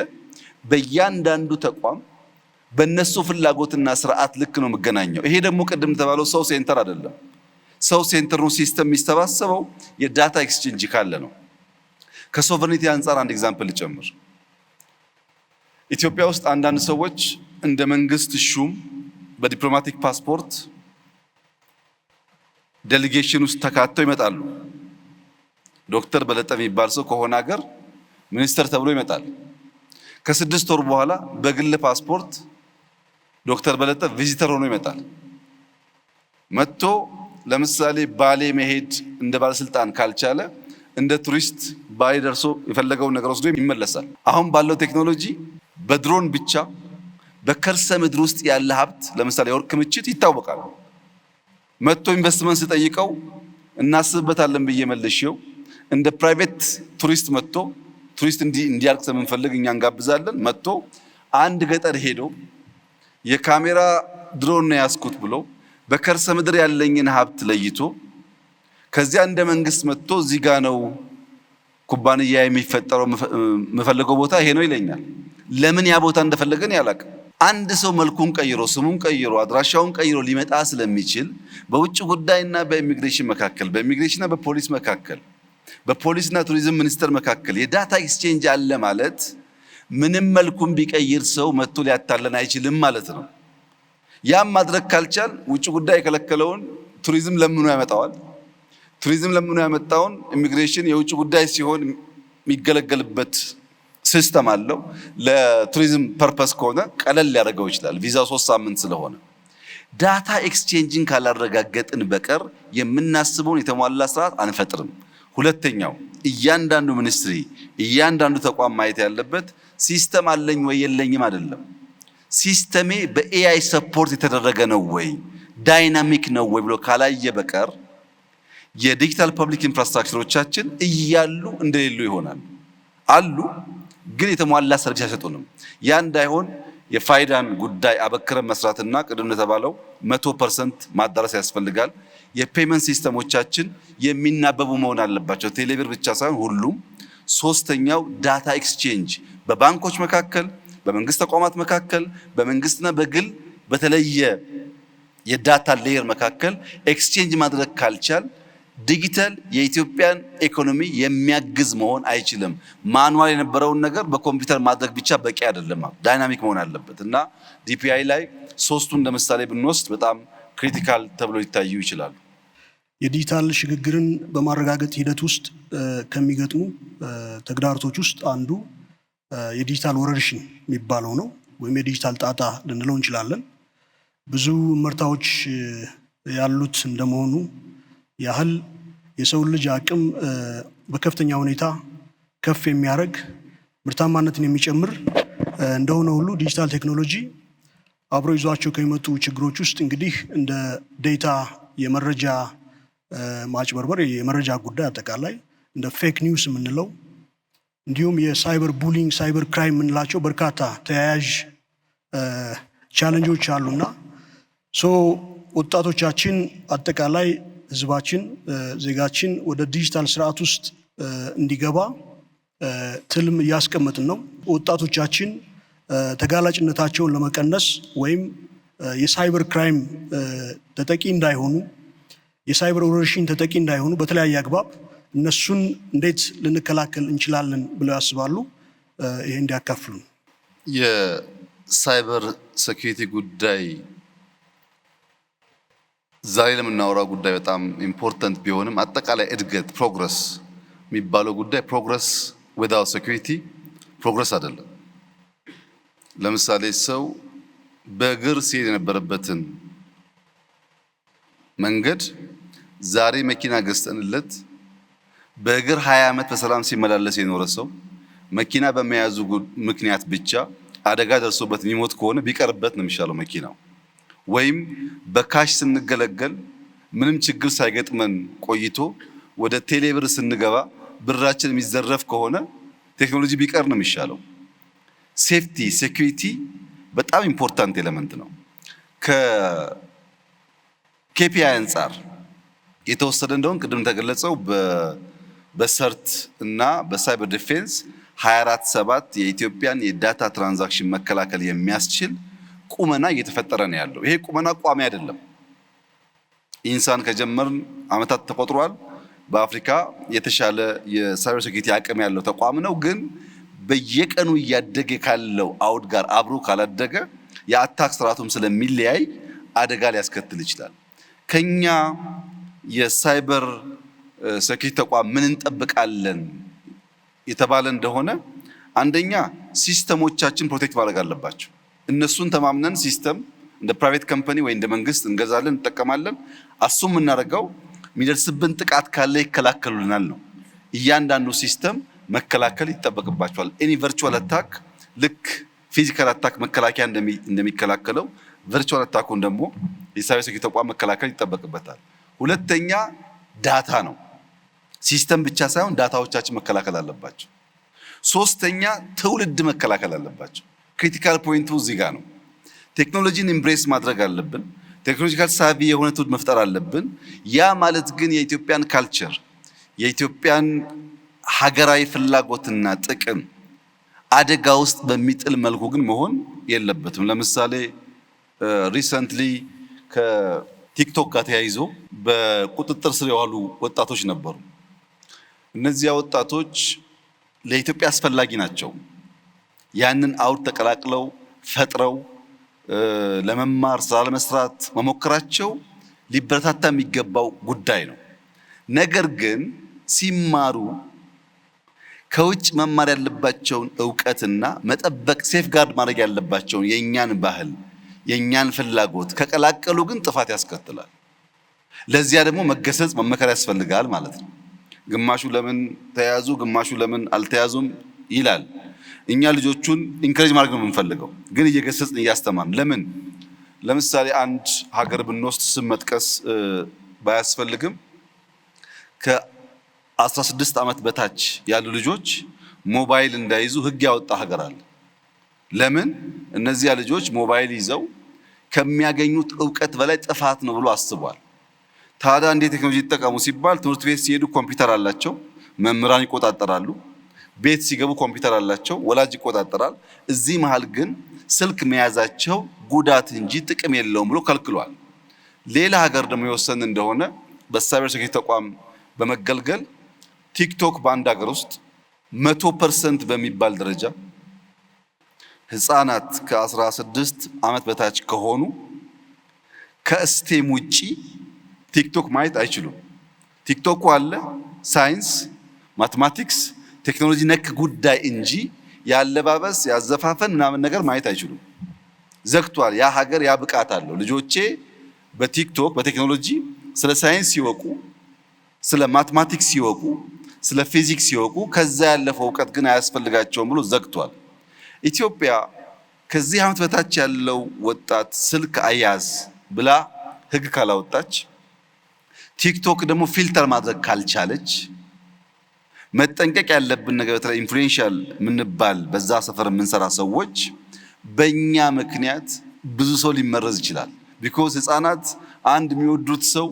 በእያንዳንዱ ተቋም በእነሱ ፍላጎትና ስርዓት ልክ ነው የምገናኘው። ይሄ ደግሞ ቅድም ተባለው ሰው ሴንተር አይደለም። ሰው ሴንተር ነው ሲስተም የሚሰባሰበው የዳታ ኤክስቼንጅ ካለ ነው። ከሶቨሬኒቲ አንጻር አንድ ኤግዛምፕል ልጨምር። ኢትዮጵያ ውስጥ አንዳንድ ሰዎች እንደ መንግስት ሹም በዲፕሎማቲክ ፓስፖርት ዴሊጌሽን ውስጥ ተካተው ይመጣሉ። ዶክተር በለጠ የሚባል ሰው ከሆነ ሀገር ሚኒስተር ተብሎ ይመጣል። ከ6 ወር በኋላ በግል ፓስፖርት ዶክተር በለጠ ቪዚተር ሆኖ ይመጣል። መጥቶ ለምሳሌ ባሌ መሄድ እንደ ባለስልጣን ካልቻለ እንደ ቱሪስት ባሌ ደርሶ የፈለገውን ነገር ወስዶ ይመለሳል። አሁን ባለው ቴክኖሎጂ በድሮን ብቻ በከርሰ ምድር ውስጥ ያለ ሀብት ለምሳሌ የወርቅ ክምችት ይታወቃል። መጥቶ ኢንቨስትመንት ስጠይቀው እናስብበታለን ብዬ መልሼው እንደ ፕራይቬት ቱሪስት መጥቶ ቱሪስት እንዲያልቅ ስለምንፈልግ እኛ እንጋብዛለን። መጥቶ አንድ ገጠር ሄዶ የካሜራ ድሮን ነው ያስኩት ብሎ በከርሰ ምድር ያለኝን ሀብት ለይቶ ከዚያ እንደ መንግስት መጥቶ እዚህ ጋ ነው ኩባንያ የሚፈጠረው የምፈልገው ቦታ ይሄ ነው ይለኛል። ለምን ያ ቦታ እንደፈለገን ያላቅ። አንድ ሰው መልኩን ቀይሮ ስሙን ቀይሮ አድራሻውን ቀይሮ ሊመጣ ስለሚችል በውጭ ጉዳይና በኢሚግሬሽን መካከል በኢሚግሬሽንና በፖሊስ መካከል በፖሊስና ቱሪዝም ሚኒስቴር መካከል የዳታ ኤክስቼንጅ አለ ማለት ምንም መልኩን ቢቀይር ሰው መጥቶ ሊያታለን አይችልም ማለት ነው። ያም ማድረግ ካልቻል ውጭ ጉዳይ የከለከለውን ቱሪዝም ለምኑ ያመጣዋል። ቱሪዝም ለምኑ ያመጣውን ኢሚግሬሽን የውጭ ጉዳይ ሲሆን የሚገለገልበት ሲስተም አለው። ለቱሪዝም ፐርፐስ ከሆነ ቀለል ሊያደርገው ይችላል። ቪዛው 3 ሳምንት ስለሆነ ዳታ ኤክስቼንጅን ካላረጋገጥን በቀር የምናስበውን የተሟላ ስርዓት አንፈጥርም። ሁለተኛው እያንዳንዱ ሚኒስትሪ እያንዳንዱ ተቋም ማየት ያለበት ሲስተም አለኝ ወይ የለኝም አይደለም። ሲስተሜ በኤአይ ሰፖርት የተደረገ ነው ወይ ዳይናሚክ ነው ወይ ብሎ ካላየ በቀር የዲጂታል ፐብሊክ ኢንፍራስትራክቸሮቻችን እያሉ እንደሌሉ ይሆናል። አሉ ግን የተሟላ ሰርቪስ አይሰጡንም። ያ እንዳይሆን የፋይዳን ጉዳይ አበክረን መስራትና ቅድም እንደተባለው 100% ማዳረስ ያስፈልጋል። የፔመንት ሲስተሞቻችን የሚናበቡ መሆን አለባቸው። ቴሌብር ብቻ ሳይሆን ሁሉም። ሶስተኛው ዳታ ኤክስቼንጅ በባንኮች መካከል፣ በመንግስት ተቋማት መካከል፣ በመንግስትና በግል በተለየ የዳታ ሌየር መካከል ኤክስቼንጅ ማድረግ ካልቻል ዲጂታል የኢትዮጵያን ኢኮኖሚ የሚያግዝ መሆን አይችልም። ማኑዋል የነበረውን ነገር በኮምፒውተር ማድረግ ብቻ በቂ አይደለም። ዳይናሚክ መሆን አለበት እና ዲፒአይ ላይ ሶስቱን እንደምሳሌ ብንወስድ በጣም ክሪቲካል ተብሎ ሊታዩ ይችላሉ። የዲጂታል ሽግግርን በማረጋገጥ ሂደት ውስጥ ከሚገጥሙ ተግዳሮቶች ውስጥ አንዱ የዲጂታል ወረርሽኝ የሚባለው ነው፣ ወይም የዲጂታል ጣጣ ልንለው እንችላለን። ብዙ ምርታዎች ያሉት እንደመሆኑ ያህል የሰው ልጅ አቅም በከፍተኛ ሁኔታ ከፍ የሚያደርግ ምርታማነትን የሚጨምር እንደሆነ ሁሉ ዲጂታል ቴክኖሎጂ አብሮ ይዟቸው ከሚመጡ ችግሮች ውስጥ እንግዲህ እንደ ዴታ የመረጃ ማጭበርበር፣ የመረጃ ጉዳይ አጠቃላይ እንደ ፌክ ኒውስ የምንለው እንዲሁም የሳይበር ቡሊንግ፣ ሳይበር ክራይም የምንላቸው በርካታ ተያያዥ ቻለንጆች አሉና ወጣቶቻችን አጠቃላይ ህዝባችን ዜጋችን ወደ ዲጂታል ስርዓት ውስጥ እንዲገባ ትልም እያስቀመጥን ነው። ወጣቶቻችን ተጋላጭነታቸውን ለመቀነስ ወይም የሳይበር ክራይም ተጠቂ እንዳይሆኑ፣ የሳይበር ወረርሽኝ ተጠቂ እንዳይሆኑ በተለያየ አግባብ እነሱን እንዴት ልንከላከል እንችላለን ብለው ያስባሉ? ይሄ እንዲያካፍሉ። የሳይበር ሴኩሪቲ ጉዳይ ዛሬ ለምናወራው ጉዳይ በጣም ኢምፖርታንት ቢሆንም አጠቃላይ እድገት ፕሮግረስ የሚባለው ጉዳይ ፕሮግረስ ዊዛውት ሴኩሪቲ ፕሮግረስ አይደለም። ለምሳሌ ሰው በእግር ሲሄድ የነበረበትን መንገድ ዛሬ መኪና ገዝተንለት በእግር 20 ዓመት በሰላም ሲመላለስ የኖረ ሰው መኪና በመያዙ ምክንያት ብቻ አደጋ ደርሶበት የሚሞት ከሆነ ቢቀርበት ነው የሚሻለው መኪናው። ወይም በካሽ ስንገለገል ምንም ችግር ሳይገጥመን ቆይቶ ወደ ቴሌብር ስንገባ ብራችን የሚዘረፍ ከሆነ ቴክኖሎጂ ቢቀር ነው የሚሻለው። ሴፍቲ ሴኩሪቲ በጣም ኢምፖርታንት ኤሌመንት ነው። ከኬፒአይ አንጻር የተወሰደ እንደሆነ ቅድም ተገለጸው በሰርት እና በሳይበር ዲፌንስ 24/7 የኢትዮጵያን የዳታ ትራንዛክሽን መከላከል የሚያስችል ቁመና እየተፈጠረ ነው ያለው። ይሄ ቁመና ቋሚ አይደለም። ኢንሳን ከጀመርን ዓመታት ተቆጥሯል። በአፍሪካ የተሻለ የሳይበር ሴኩሪቲ አቅም ያለው ተቋም ነው። ግን በየቀኑ እያደገ ካለው አውድ ጋር አብሮ ካላደገ የአታክ ስርዓቱም ስለሚለያይ አደጋ ሊያስከትል ይችላል። ከኛ የሳይበር ሴኩሪቲ ተቋም ምን እንጠብቃለን የተባለ እንደሆነ አንደኛ ሲስተሞቻችን ፕሮቴክት ማድረግ አለባቸው። እነሱን ተማምነን ሲስተም እንደ ፕራይቬት ካምፓኒ ወይ እንደ መንግስት እንገዛለን፣ እንጠቀማለን። አሱም የምናደርገው የሚደርስብን ጥቃት ካለ ይከላከሉልናል ነው። እያንዳንዱ ሲስተም መከላከል ይጠበቅባቸዋል። ኤኒ ቨርቹዋል አታክ ልክ ፊዚካል አታክ መከላከያ እንደሚከላከለው ቨርቹዋል አታኩን ደግሞ የሳይበር ሴኩሪቲ ተቋም መከላከል ይጠበቅበታል። ሁለተኛ ዳታ ነው። ሲስተም ብቻ ሳይሆን ዳታዎቻችን መከላከል አለባቸው። ሶስተኛ ትውልድ መከላከል አለባቸው። ክሪቲካል ፖይንቱ እዚህ ጋር ነው። ቴክኖሎጂን ኢምብሬስ ማድረግ አለብን። ቴክኖሎጂካል ሳቢ የሆነ ትውልድ መፍጠር አለብን። ያ ማለት ግን የኢትዮጵያን ካልቸር የኢትዮጵያን ሀገራዊ ፍላጎትና ጥቅም አደጋ ውስጥ በሚጥል መልኩ ግን መሆን የለበትም። ለምሳሌ ሪሰንትሊ ከቲክቶክ ጋር ተያይዞ በቁጥጥር ስር የዋሉ ወጣቶች ነበሩ። እነዚያ ወጣቶች ለኢትዮጵያ አስፈላጊ ናቸው። ያንን አውድ ተቀላቅለው ፈጥረው ለመማር ስራ ለመስራት መሞከራቸው ሊበረታታ የሚገባው ጉዳይ ነው። ነገር ግን ሲማሩ ከውጭ መማር ያለባቸውን ዕውቀትና መጠበቅ ሴፍጋርድ ማድረግ ያለባቸውን የእኛን ባህል የእኛን ፍላጎት ከቀላቀሉ ግን ጥፋት ያስከትላል። ለዚያ ደግሞ መገሰጽ መመከር ያስፈልጋል ማለት ነው። ግማሹ ለምን ተያዙ፣ ግማሹ ለምን አልተያዙም ይላል። እኛ ልጆቹን ኢንከሬጅ ማድረግ ነው የምንፈልገው፣ ግን እየገሰጽን እያስተማርን። ለምን ለምሳሌ አንድ ሀገር ብንወስድ ስም መጥቀስ ባያስፈልግም ከ16 ዓመት በታች ያሉ ልጆች ሞባይል እንዳይዙ ሕግ ያወጣ ሀገር አለ። ለምን እነዚያ ልጆች ሞባይል ይዘው ከሚያገኙት ዕውቀት በላይ ጥፋት ነው ብሎ አስቧል። ታዲያ እንዴት ቴክኖሎጂ ይጠቀሙ ሲባል ትምህርት ቤት ሲሄዱ ኮምፒውተር አላቸው፣ መምህራን ይቆጣጠራሉ። ቤት ሲገቡ ኮምፒውተር አላቸው፣ ወላጅ ይቆጣጠራል። እዚህ መሃል ግን ስልክ መያዛቸው ጉዳት እንጂ ጥቅም የለውም ብሎ ከልክሏል። ሌላ ሀገር ደግሞ የወሰን እንደሆነ በሳይበር ሴኩሪቲ ተቋም በመገልገል ቲክቶክ በአንድ ሀገር ውስጥ 100% በሚባል ደረጃ ህፃናት ከ16 ዓመት በታች ከሆኑ ከስቴም ውጪ ቲክቶክ ማየት አይችሉም። ቲክቶክ አለ ሳይንስ፣ ማቴማቲክስ፣ ቴክኖሎጂ ነክ ጉዳይ እንጂ ያለባበስ ያዘፋፈን ምናምን ነገር ማየት አይችሉም። ዘግቷል። ያ ሀገር ያ ብቃት አለው። ልጆቼ በቲክቶክ በቴክኖሎጂ ስለ ሳይንስ ሲወቁ፣ ስለ ማቴማቲክስ ሲወቁ፣ ስለ ፊዚክስ ሲወቁ ከዛ ያለፈው እውቀት ግን አያስፈልጋቸውም ብሎ ዘግቷል። ኢትዮጵያ ከዚህ ዓመት በታች ያለው ወጣት ስልክ አያዝ ብላ ህግ ካላወጣች፣ ቲክቶክ ደግሞ ፊልተር ማድረግ ካልቻለች፣ መጠንቀቅ ያለብን ነገር በተለይ ኢንፍሉዌንሻል ምንባል በዛ ሰፈር የምንሰራ ሰዎች በእኛ ምክንያት ብዙ ሰው ሊመረዝ ይችላል። ቢኮዝ ህፃናት አንድ የሚወዱት ሰው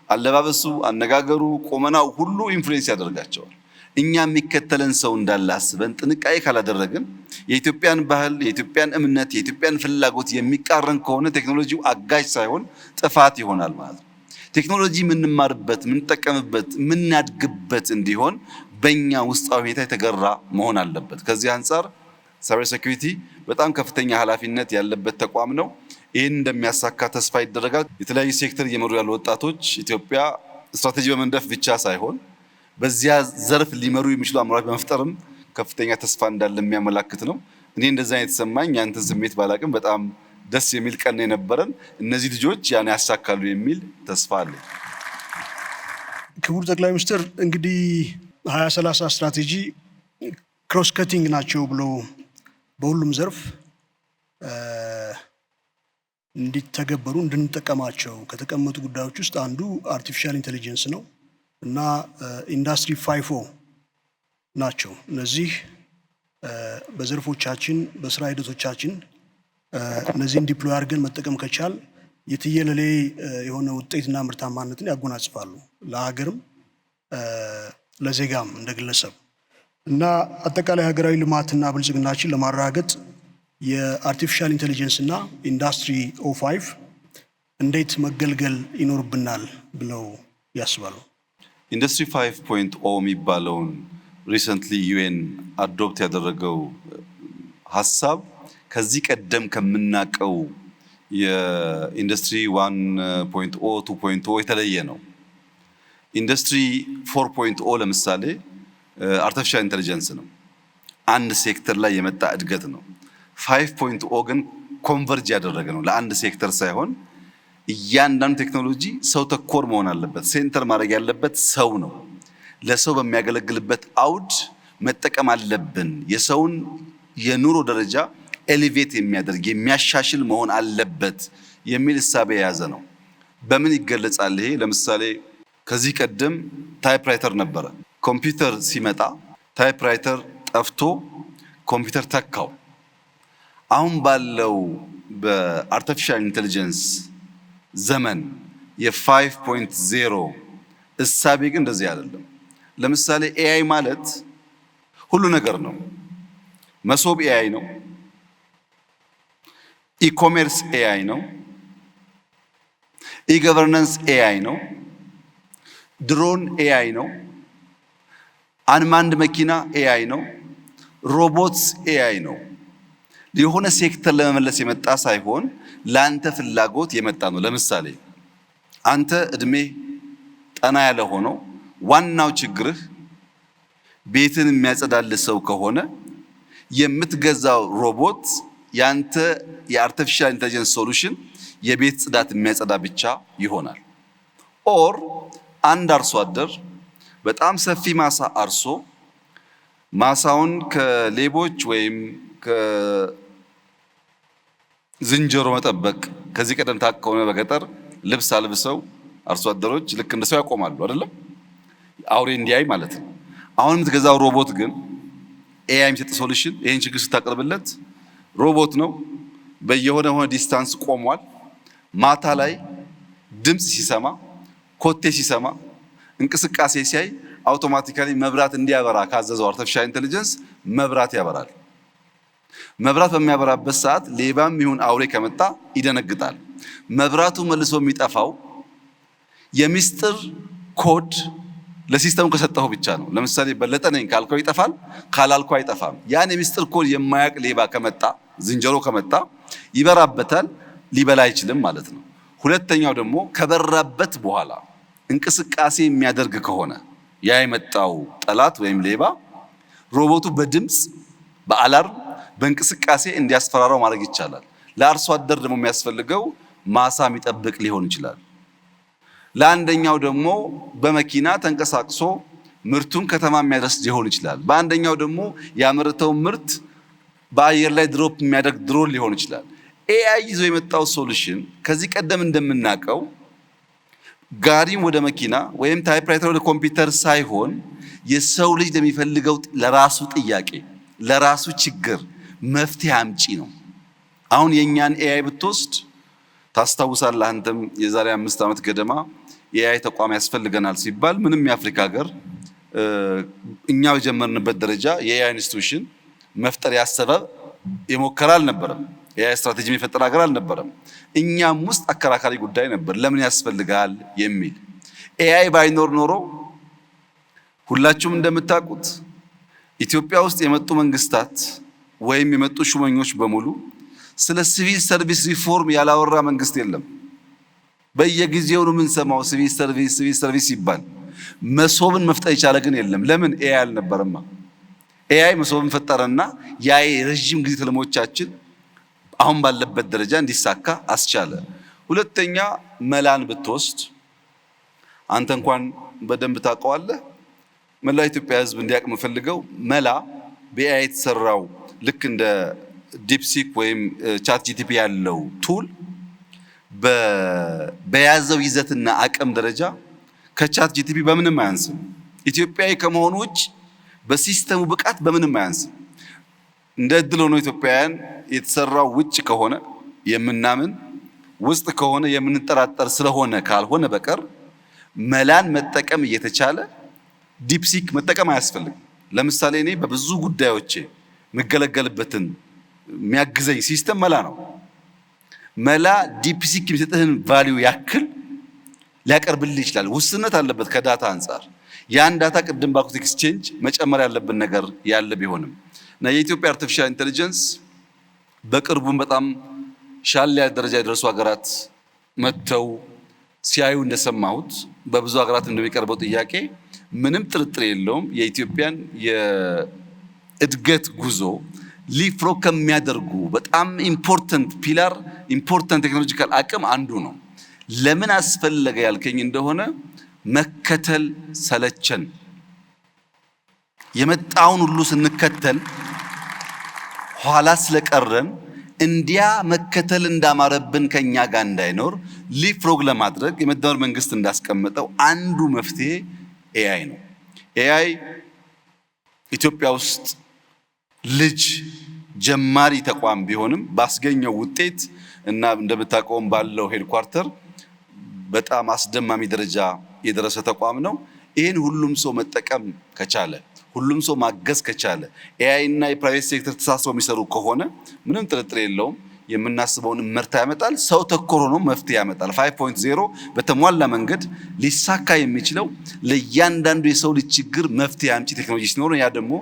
አለባበሱ፣ አነጋገሩ፣ ቁመናው ሁሉ ኢንፍሉዌንስ ያደርጋቸዋል። እኛ የሚከተለን ሰው እንዳለ አስበን ጥንቃቄ ካላደረግን የኢትዮጵያን ባህል፣ የኢትዮጵያን እምነት፣ የኢትዮጵያን ፍላጎት የሚቃረን ከሆነ ቴክኖሎጂው አጋዥ ሳይሆን ጥፋት ይሆናል ማለት ነው። ቴክኖሎጂ የምንማርበት፣ የምንጠቀምበት፣ የምናድግበት እንዲሆን በእኛ ውስጣዊ ሁኔታ የተገራ መሆን አለበት። ከዚህ አንጻር ሳይበር ሴኩሪቲ በጣም ከፍተኛ ኃላፊነት ያለበት ተቋም ነው። ይህን እንደሚያሳካ ተስፋ ይደረጋል። የተለያዩ ሴክተር እየመሩ ያሉ ወጣቶች ኢትዮጵያ ስትራቴጂ በመንደፍ ብቻ ሳይሆን በዚያ ዘርፍ ሊመሩ የሚችሉ አመራሮች በመፍጠርም ከፍተኛ ተስፋ እንዳለ የሚያመላክት ነው። እኔ እንደዛ የተሰማኝ ያንተን ስሜት ባላቅም በጣም ደስ የሚል ቀን የነበረን። እነዚህ ልጆች ያን ያሳካሉ የሚል ተስፋ አለ። ክቡር ጠቅላይ ሚኒስትር እንግዲህ 2030 ስትራቴጂ ክሮስ ከቲንግ ናቸው ብሎ በሁሉም ዘርፍ እንዲተገበሩ እንድንጠቀማቸው ከተቀመጡ ጉዳዮች ውስጥ አንዱ አርቲፊሻል ኢንቴሊጀንስ ነው እና ኢንዱስትሪ 5.0 ናቸው። እነዚህ በዘርፎቻችን በስራ ሂደቶቻችን እነዚህን ዲፕሎይ አድርገን መጠቀም ከቻል የትየለሌ የሆነ ውጤትና ምርታማነትን ያጎናጽፋሉ፣ ለሀገርም ለዜጋም እንደ ግለሰብ። እና አጠቃላይ ሀገራዊ ልማትና ብልጽግናችን ለማረጋገጥ የአርቲፊሻል ኢንቴሊጀንስ እና ኢንዱስትሪ 05 እንዴት መገልገል ይኖርብናል ብለው ያስባሉ? ኢንዱስትሪ 5.0 የሚባለውን ሪሰንትሊ ዩኤን አዶፕት ያደረገው ሀሳብ ከዚህ ቀደም ከምናቀው የኢንዱስትሪ 1.0 2.0 የተለየ ነው። ኢንዱስትሪ 4.0 ለምሳሌ አርቲፊሻል ኢንተለጀንስ ነው፣ አንድ ሴክተር ላይ የመጣ እድገት ነው። 5.0 ግን ኮንቨርጅ ያደረገ ነው፣ ለአንድ ሴክተር ሳይሆን እያንዳንዱ ቴክኖሎጂ ሰው ተኮር መሆን አለበት። ሴንተር ማድረግ ያለበት ሰው ነው። ለሰው በሚያገለግልበት አውድ መጠቀም አለብን። የሰውን የኑሮ ደረጃ ኤሊቬት የሚያደርግ የሚያሻሽል መሆን አለበት የሚል እሳቤ የያዘ ነው። በምን ይገለጻል ይሄ? ለምሳሌ ከዚህ ቀደም ታይፕራይተር ነበረ። ኮምፒውተር ሲመጣ ታይፕራይተር ጠፍቶ ኮምፒውተር ተካው። አሁን ባለው በአርቲፊሻል ኢንተለጀንስ ዘመን የ5.0 እሳቤ ግን እንደዚህ አይደለም። ለምሳሌ ኤአይ ማለት ሁሉ ነገር ነው። መሶብ ኤአይ ነው። ኢኮሜርስ ኤአይ ነው። ኢገቨርነንስ ኤአይ ነው። ድሮን ኤአይ ነው። አንማንድ መኪና ኤአይ ነው። ሮቦትስ ኤአይ ነው። የሆነ ሴክተር ለመመለስ የመጣ ሳይሆን ለአንተ ፍላጎት የመጣ ነው። ለምሳሌ አንተ እድሜ ጠና ያለ ሆኖ ዋናው ችግርህ ቤትን የሚያጸዳልህ ሰው ከሆነ የምትገዛው ሮቦት ያንተ የአርቲፊሻል ኢንተለጀንስ ሶሉሽን የቤት ጽዳት የሚያጸዳ ብቻ ይሆናል። ኦር አንድ አርሶ አደር በጣም ሰፊ ማሳ አርሶ ማሳውን ከሌቦች ወይም ከዝንጀሮ መጠበቅ ከዚህ ቀደም ታውቅ ከሆነ በገጠር ልብስ አልብሰው አርሶ አደሮች ልክ እንደ ሰው ያቆማሉ አይደለም? አውሬ እንዲያይ ማለት ነው። አሁን የምትገዛው ሮቦት ግን ኤአይ የሚሰጥ ሶሉሽን ይሄን ችግር ስታቀርብለት ሮቦት ነው። በየሆነ ዲስታንስ ቆሟል። ማታ ላይ ድምፅ ሲሰማ፣ ኮቴ ሲሰማ፣ እንቅስቃሴ ሲያይ አውቶማቲካሊ መብራት እንዲያበራ ካዘዘው አርቲፊሻል ኢንተለጀንስ መብራት ያበራል። መብራት በሚያበራበት ሰዓት ሌባም ይሁን አውሬ ከመጣ ይደነግጣል። መብራቱ መልሶ የሚጠፋው የሚስጥር ኮድ ለሲስተሙ ከሰጠው ብቻ ነው። ለምሳሌ በለጠ ነኝ ካልከው ይጠፋል፣ ካላልከው አይጠፋም። ያን የሚስጥር ኮድ የማያውቅ ሌባ ከመጣ ዝንጀሮ ከመጣ ይበራበታል፣ ሊበላ አይችልም ማለት ነው። ሁለተኛው ደግሞ ከበራበት በኋላ እንቅስቃሴ የሚያደርግ ከሆነ ያ የመጣው ጠላት ወይም ሌባ ሮቦቱ በድምፅ በአላርም በእንቅስቃሴ እንዲያስፈራራው ማድረግ ይቻላል። ለአርሶ አደር ደግሞ የሚያስፈልገው ማሳ የሚጠብቅ ሊሆን ይችላል። ለአንደኛው ደግሞ በመኪና ተንቀሳቅሶ ምርቱን ከተማ የሚያደርስ ሊሆን ይችላል። በአንደኛው ደግሞ ያመረተው ምርት በአየር ላይ ድሮፕ የሚያደርግ ድሮን ሊሆን ይችላል። ኤአይ ይዞ የመጣው ሶሉሽን ከዚህ ቀደም እንደምናውቀው ጋሪም ወደ መኪና ወይም ታይፕራይተር ወደ ኮምፒውተር ሳይሆን የሰው ልጅ ለሚፈልገው ለራሱ ጥያቄ ለራሱ ችግር መፍትሄ አምጪ ነው። አሁን የኛን ኤአይ ብትወስድ ታስታውሳለህ፣ አንተም የዛሬ 5 ዓመት ገደማ የኤአይ ተቋም ያስፈልገናል ሲባል ምንም የአፍሪካ ሀገር እኛ በጀመርንበት ደረጃ የኤአይ ኢንስቲትዩሽን መፍጠር ያሰበ የሞከረ አልነበረም። የኤአይ ስትራቴጂ የፈጠረ ሀገር አልነበረም። እኛም ውስጥ አከራካሪ ጉዳይ ነበር፣ ለምን ያስፈልጋል የሚል። ኤአይ ባይኖር ኖሮ ሁላችሁም እንደምታውቁት ኢትዮጵያ ውስጥ የመጡ መንግስታት ወይም የመጡ ሹመኞች በሙሉ ስለ ሲቪል ሰርቪስ ሪፎርም ያላወራ መንግስት የለም። በየጊዜው ነው የምንሰማው ሲቪል ሰርቪስ ይባል። መሶብን መፍጠር የቻለ ግን የለም። ለምን? ኤአይ አልነበረማ። ኤአይ መሶብን ፈጠረና ያ የረጅም ጊዜ ትልሞቻችን አሁን ባለበት ደረጃ እንዲሳካ አስቻለ። ሁለተኛ መላን ብትወስድ አንተ እንኳን በደንብ ታውቀዋለህ። መላው ኢትዮጵያ ሕዝብ እንዲያውቅ የምፈልገው መላ በኤአይ የተሰራው ልክ እንደ ዲፕሲክ ወይም ቻት ጂቲፒ ያለው ቱል በያዘው ይዘትና አቅም ደረጃ ከቻት ጂቲፒ በምንም አያንስም። ኢትዮጵያዊ ከመሆኑ ውጭ በሲስተሙ ብቃት በምንም አያንስም። እንደ እድል ሆኖ ኢትዮጵያውያን የተሰራው ውጭ ከሆነ የምናምን ውስጥ ከሆነ የምንጠራጠር ስለሆነ ካልሆነ በቀር መላን መጠቀም እየተቻለ ዲፕሲክ መጠቀም አያስፈልግም። ለምሳሌ እኔ በብዙ ጉዳዮቼ የምገለገልበትን የሚያግዘኝ ሲስተም መላ ነው። መላ ዲፕሲክ የሚሰጥህን ቫልዩ ያክል ሊያቀርብልህ ይችላል። ውስንነት አለበት ከዳታ አንጻር። ያን ዳታ ቅድም ባልኩት ኤክስቼንጅ መጨመር ያለብን ነገር ያለ ቢሆንም እና የኢትዮጵያ አርቲፊሻል ኢንተለጀንስ በቅርቡም በጣም ሻል ያለ ደረጃ የደረሱ ሀገራት መጥተው ሲያዩ እንደሰማሁት በብዙ ሀገራት እንደሚቀርበው ጥያቄ ምንም ጥርጥር የለውም የኢትዮጵያን የእድገት ጉዞ ሊፍሮግ ከሚያደርጉ በጣም ኢምፖርታንት ፒላር ኢምፖርታንት ቴክኖሎጂካል አቅም አንዱ ነው። ለምን አስፈለገ ያልከኝ እንደሆነ መከተል ሰለቸን። የመጣውን ሁሉ ስንከተል ኋላ ስለቀረን እንዲያ መከተል እንዳማረብን ከኛ ጋር እንዳይኖር ሊፍሮግ ለማድረግ የመደመር መንግስት እንዳስቀመጠው አንዱ መፍትሄ ኤአይ ነው። ኤአይ ኢትዮጵያ ውስጥ ልጅ ጀማሪ ተቋም ቢሆንም ባስገኘው ውጤት እና እንደምታውቀውም ባለው ሄድኳርተር በጣም አስደማሚ ደረጃ የደረሰ ተቋም ነው። ይህን ሁሉም ሰው መጠቀም ከቻለ ሁሉም ሰው ማገዝ ከቻለ ኤአይ እና የፕራይቬት ሴክተር ተሳስረው የሚሰሩ ከሆነ ምንም ጥርጥር የለውም የምናስበውን ምርታ ያመጣል። ሰው ተኮር ሆኖ መፍትሄ ያመጣል። 5.0 በተሟላ መንገድ ሊሳካ የሚችለው ለእያንዳንዱ የሰው ልጅ ችግር መፍትሄ አምጪ ቴክኖሎጂ ሲኖር ያ ደግሞ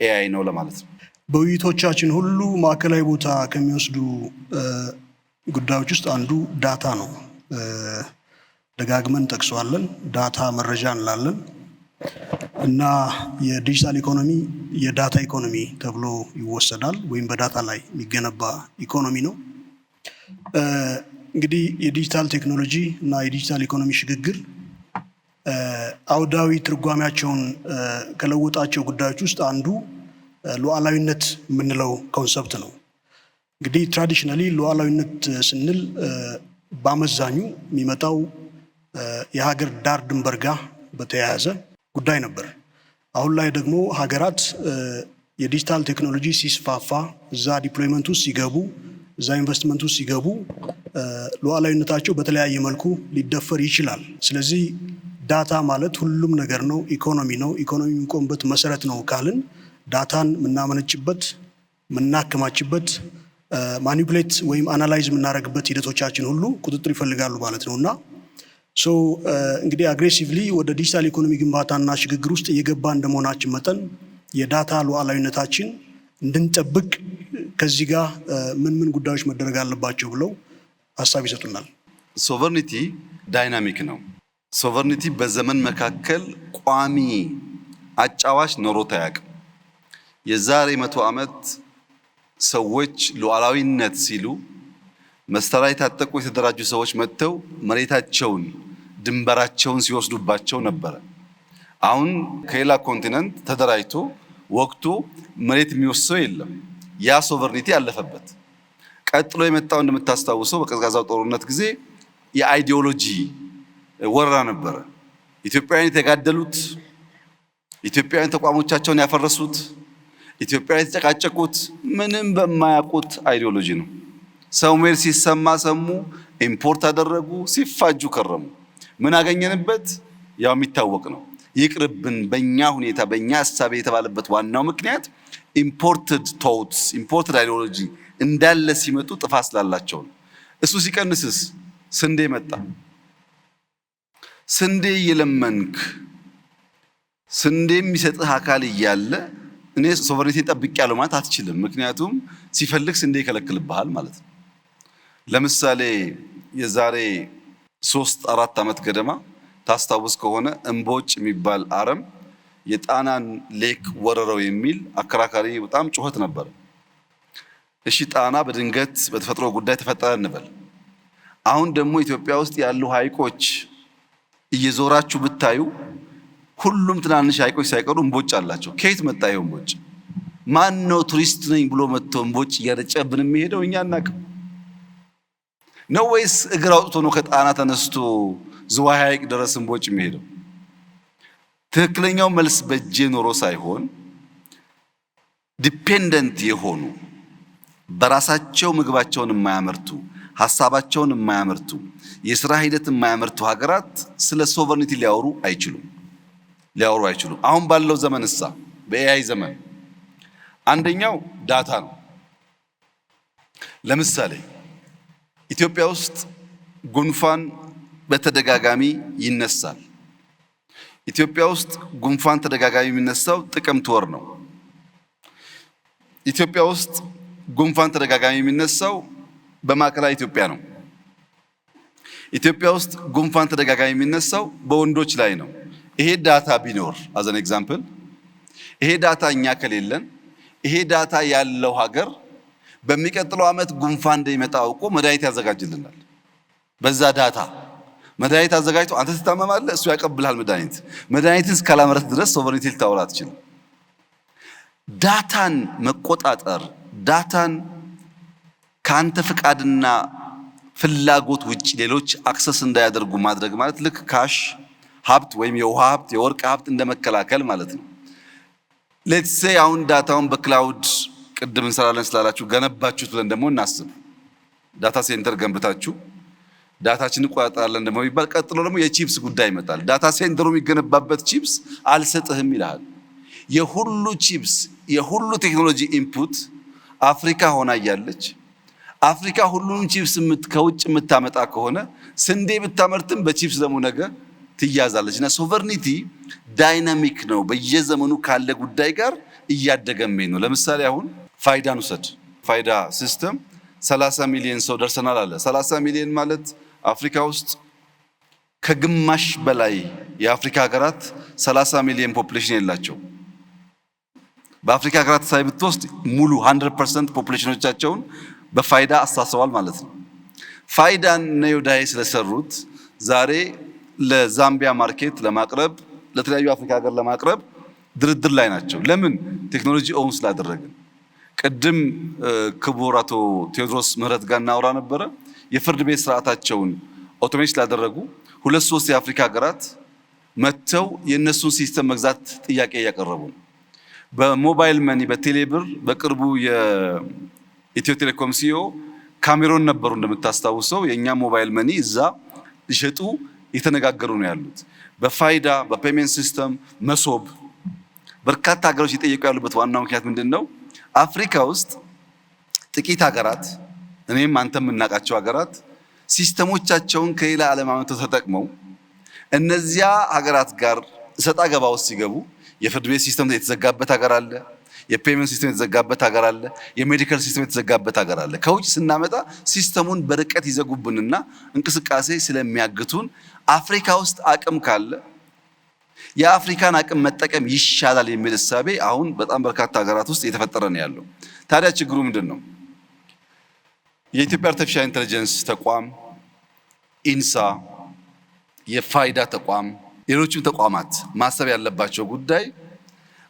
ኤአይ ነው ለማለት ነው። በውይይቶቻችን ሁሉ ማዕከላዊ ቦታ ከሚወስዱ ጉዳዮች ውስጥ አንዱ ዳታ ነው። ደጋግመን ጠቅሰዋለን። ዳታ መረጃ እንላለን እና የዲጂታል ኢኮኖሚ የዳታ ኢኮኖሚ ተብሎ ይወሰዳል፣ ወይም በዳታ ላይ የሚገነባ ኢኮኖሚ ነው። እንግዲህ የዲጂታል ቴክኖሎጂ እና የዲጂታል ኢኮኖሚ ሽግግር አውዳዊ ትርጓሜያቸውን ከለወጣቸው ጉዳዮች ውስጥ አንዱ ሉዓላዊነት የምንለው ኮንሰፕት ነው። እንግዲህ ትራዲሽናሊ ሉዓላዊነት ስንል በአመዛኙ የሚመጣው የሀገር ዳር ድንበር ጋር በተያያዘ ጉዳይ ነበር። አሁን ላይ ደግሞ ሀገራት የዲጂታል ቴክኖሎጂ ሲስፋፋ እዛ ዲፕሎይመንት ውስጥ ሲገቡ እዛ ኢንቨስትመንት ውስጥ ሲገቡ ሉዓላዊነታቸው በተለያየ መልኩ ሊደፈር ይችላል። ስለዚህ ዳታ ማለት ሁሉም ነገር ነው፣ ኢኮኖሚ ነው። ኢኮኖሚ የሚቆምበት መሰረት ነው ካልን ዳታን የምናመነጭበት፣ የምናከማችበት፣ ማኒፑሌት ወይም አናላይዝ የምናደርግበት ሂደቶቻችን ሁሉ ቁጥጥር ይፈልጋሉ ማለት ነው እና እንግዲህ አግሬሲቭሊ ወደ ዲጂታል ኢኮኖሚ ግንባታና ሽግግር ውስጥ እየገባ እንደመሆናችን መጠን የዳታ ሉዓላዊነታችን እንድንጠብቅ ከዚህ ጋር ምን ምን ጉዳዮች መደረግ አለባቸው ብለው ሀሳብ ይሰጡናል። ሶቨርኒቲ ዳይናሚክ ነው። ሶቨርኒቲ በዘመን መካከል ቋሚ አጫዋች ኖሮት አያውቅም። የዛሬ 100 ዓመት ሰዎች ሉዓላዊነት ሲሉ መሳሪያ የታጠቁ የተደራጁ ሰዎች መጥተው መሬታቸውን ድንበራቸውን ሲወስዱባቸው ነበረ። አሁን ከሌላ ኮንቲነንት ተደራጅቶ ወቅቱ መሬት የሚወስደው የለም። ያ ሶቨርኒቲ ያለፈበት። ቀጥሎ የመጣው እንደምታስታውሰው በቀዝቃዛው ጦርነት ጊዜ የአይዲዮሎጂ ወረራ ነበረ። ኢትዮጵያውያን የተጋደሉት፣ ኢትዮጵያውያን ተቋሞቻቸውን ያፈረሱት፣ ኢትዮጵያውያን የተጨቃጨቁት ምንም በማያውቁት አይዲዮሎጂ ነው። ሰው ሜር ሲሰማ ሰሙ፣ ኢምፖርት አደረጉ፣ ሲፋጁ ከረሙ። ምን አገኘንበት? ያው የሚታወቅ ነው። ይቅርብን በእኛ ሁኔታ በእኛ ሀሳብ የተባለበት ዋናው ምክንያት ኢምፖርትድ ቶትስ ኢምፖርትድ አይዲዮሎጂ እንዳለ ሲመጡ ጥፋት ስላላቸው ነው። እሱ ሲቀንስስ ስንዴ መጣ። ስንዴ እየለመንክ ስንዴ የሚሰጥህ አካል እያለ እኔ ሶቨሬኒቲ ጠብቄያለሁ ማለት አትችልም። ምክንያቱም ሲፈልግ ስንዴ ይከለክልብሃል ማለት ነው። ለምሳሌ የዛሬ 3-4 ዓመት ገደማ ታስታውስ ከሆነ እምቦጭ የሚባል አረም የጣናን ሌክ ወረረው የሚል አከራካሪ በጣም ጩኸት ነበር። እሺ ጣና በድንገት በተፈጥሮ ጉዳይ ተፈጠረ እንበል። አሁን ደግሞ ኢትዮጵያ ውስጥ ያሉ ሐይቆች እየዞራችሁ ብታዩ ሁሉም ትናንሽ ሐይቆች ሳይቀሩ እምቦጭ አላቸው። ከየት መጣ ይሄ እምቦጭ? ማን ነው ቱሪስት ነኝ ብሎ መጥቶ እምቦጭ እያረጨብን የሚሄደው? እኛ እናውቅ ነው ወይስ እግር አውጥቶ ነው ከጣና ተነስቶ ዝዋይ ሐይቅ ድረስ እምቦጭ የሚሄደው? ትክክለኛው መልስ በእጄ ኖሮ ሳይሆን ዲፔንደንት የሆኑ በራሳቸው ምግባቸውን የማያመርቱ ሐሳባቸውን የማያመርቱ የሥራ ሂደት የማያመርቱ ሀገራት ስለ ሶቨርኒቲ ሊያወሩ አይችሉም። አሁን ባለው ዘመን በኤአይ ዘመን አንደኛው ዳታ ነው። ለምሳሌ ኢትዮጵያ ውስጥ ጉንፋን በተደጋጋሚ ይነሳል። ኢትዮጵያ ውስጥ ጉንፋን ተደጋጋሚ የሚነሳው ጥቅምት ወር ነው። ኢትዮጵያ ውስጥ ጉንፋን ተደጋጋሚ የሚነሳው በማዕከላዊ ኢትዮጵያ ነው። ኢትዮጵያ ውስጥ ጉንፋን ተደጋጋሚ የሚነሳው በወንዶች ላይ ነው። ይሄ ዳታ ቢኖር አዘን ኤግዛምፕል ይሄ ዳታ እኛ ከሌለን ይሄ ዳታ ያለው ሀገር በሚቀጥለው ዓመት ጉንፋን እንደሚመጣ አውቆ መድኃኒት ያዘጋጅልናል። በዛ ዳታ መድኃኒት አዘጋጅቶ አንተ ትታመማለህ፣ እሱ ያቀብልሃል መድኃኒት። መድኃኒትን እስካላመረት ድረስ ሶቨሬኒቲ ልታወራ አትችልም። ዳታን መቆጣጠር፣ ዳታን ከአንተ ፍቃድና ፍላጎት ውጭ ሌሎች አክሰስ እንዳያደርጉ ማድረግ ማለት ልክ ካሽ ሀብት ወይም የውሃ ሀብት የወርቅ ሀብት እንደመከላከል ማለት ነው። ሌትስ ሴይ አሁን ዳታውን በክላውድ ቅድም እንሰራለን ስላላችሁ ገነባችሁት ብለን ደግሞ እናስብ። ዳታ ሴንተር ገንብታችሁ ዳታችን እንቆጣጠራለን ደግሞ ይባል። ቀጥሎ ደግሞ የቺፕስ ጉዳይ ይመጣል። ዳታ ሴንተሩ የሚገነባበት ቺፕስ አልሰጥህም ይላል። የሁሉ ቺፕስ የሁሉ ቴክኖሎጂ ኢንፑት አፍሪካ ሆና እያለች አፍሪካ ሁሉንም ቺፕስ ከውጭ የምታመጣ ከሆነ ስንዴ ብታመርትም በቺፕስ ደግሞ ነገ ትያዛለች። እና ሶቨርኒቲ ዳይናሚክ ነው። በየዘመኑ ካለ ጉዳይ ጋር እያደገ ነው። ለምሳሌ አሁን ፋይዳን ውሰድ። ፋይዳ ሲስተም 30 ሚሊዮን ሰው ደርሰናል አለ። 30 ሚሊዮን ማለት አፍሪካ ውስጥ ከግማሽ በላይ የአፍሪካ ሀገራት 30 ሚሊዮን ፖፑሌሽን የላቸው። በአፍሪካ ሀገራት ሳይ ብትወስድ ሙሉ 100% ፖፑሌሽኖቻቸውን በፋይዳ አሳስረዋል ማለት ነው። ፋይዳን ነዮዳይ ስለሰሩት ዛሬ ለዛምቢያ ማርኬት ለማቅረብ ለተለያዩ አፍሪካ ሀገር ለማቅረብ ድርድር ላይ ናቸው። ለምን? ቴክኖሎጂ ኦውን ስላደረግን። ቅድም ክቡር አቶ ቴዎድሮስ ምህረት ጋር እናወራ ነበረ። የፍርድ ቤት ስርዓታቸውን ኦቶሜት ስላደረጉ 2-3 የአፍሪካ ሀገራት መጥተው የእነሱን ሲስተም መግዛት ጥያቄ እያቀረቡ ነው። በሞባይል መኒ በቴሌብር በቅርቡ የኢትዮ ቴሌኮም ሲኦ ካሜሮን ነበሩ እንደምታስታውሰው። የእኛ ሞባይል መኒ እዛ ሊሸጡ የተነጋገሩ ነው ያሉት። በፋይዳ በፔሜንት ሲስተም መሶብ በርካታ ሀገሮች እየጠየቁ ያሉበት ዋናው ምክንያት ምንድን ነው? አፍሪካ ውስጥ ጥቂት ሀገራት እኔም አንተም የምናውቃቸው ሀገራት ሲስተሞቻቸውን ከሌላ ዓለም አመተው ተጠቅመው እነዚያ ሀገራት ጋር እሰጣ ገባ ውስጥ ሲገቡ የፍርድ ቤት ሲስተም የተዘጋበት ሀገር አለ። የፔሜንት ሲስተም የተዘጋበት ሀገር አለ። የሜዲካል ሲስተም የተዘጋበት ሀገር አለ። ከውጭ ስናመጣ ሲስተሙን በርቀት ይዘጉብንና እንቅስቃሴ ስለሚያግቱን አፍሪካ ውስጥ አቅም ካለ የአፍሪካን አቅም መጠቀም ይሻላል የሚል እሳቤ አሁን በጣም በርካታ ሀገራት ውስጥ እየተፈጠረ ነው ያለው። ታዲያ ችግሩ ምንድን ነው? የኢትዮጵያ አርቲፊሻል ኢንተለጀንስ ተቋም፣ ኢንሳ፣ የፋይዳ ተቋም፣ ሌሎችም ተቋማት ማሰብ ያለባቸው ጉዳይ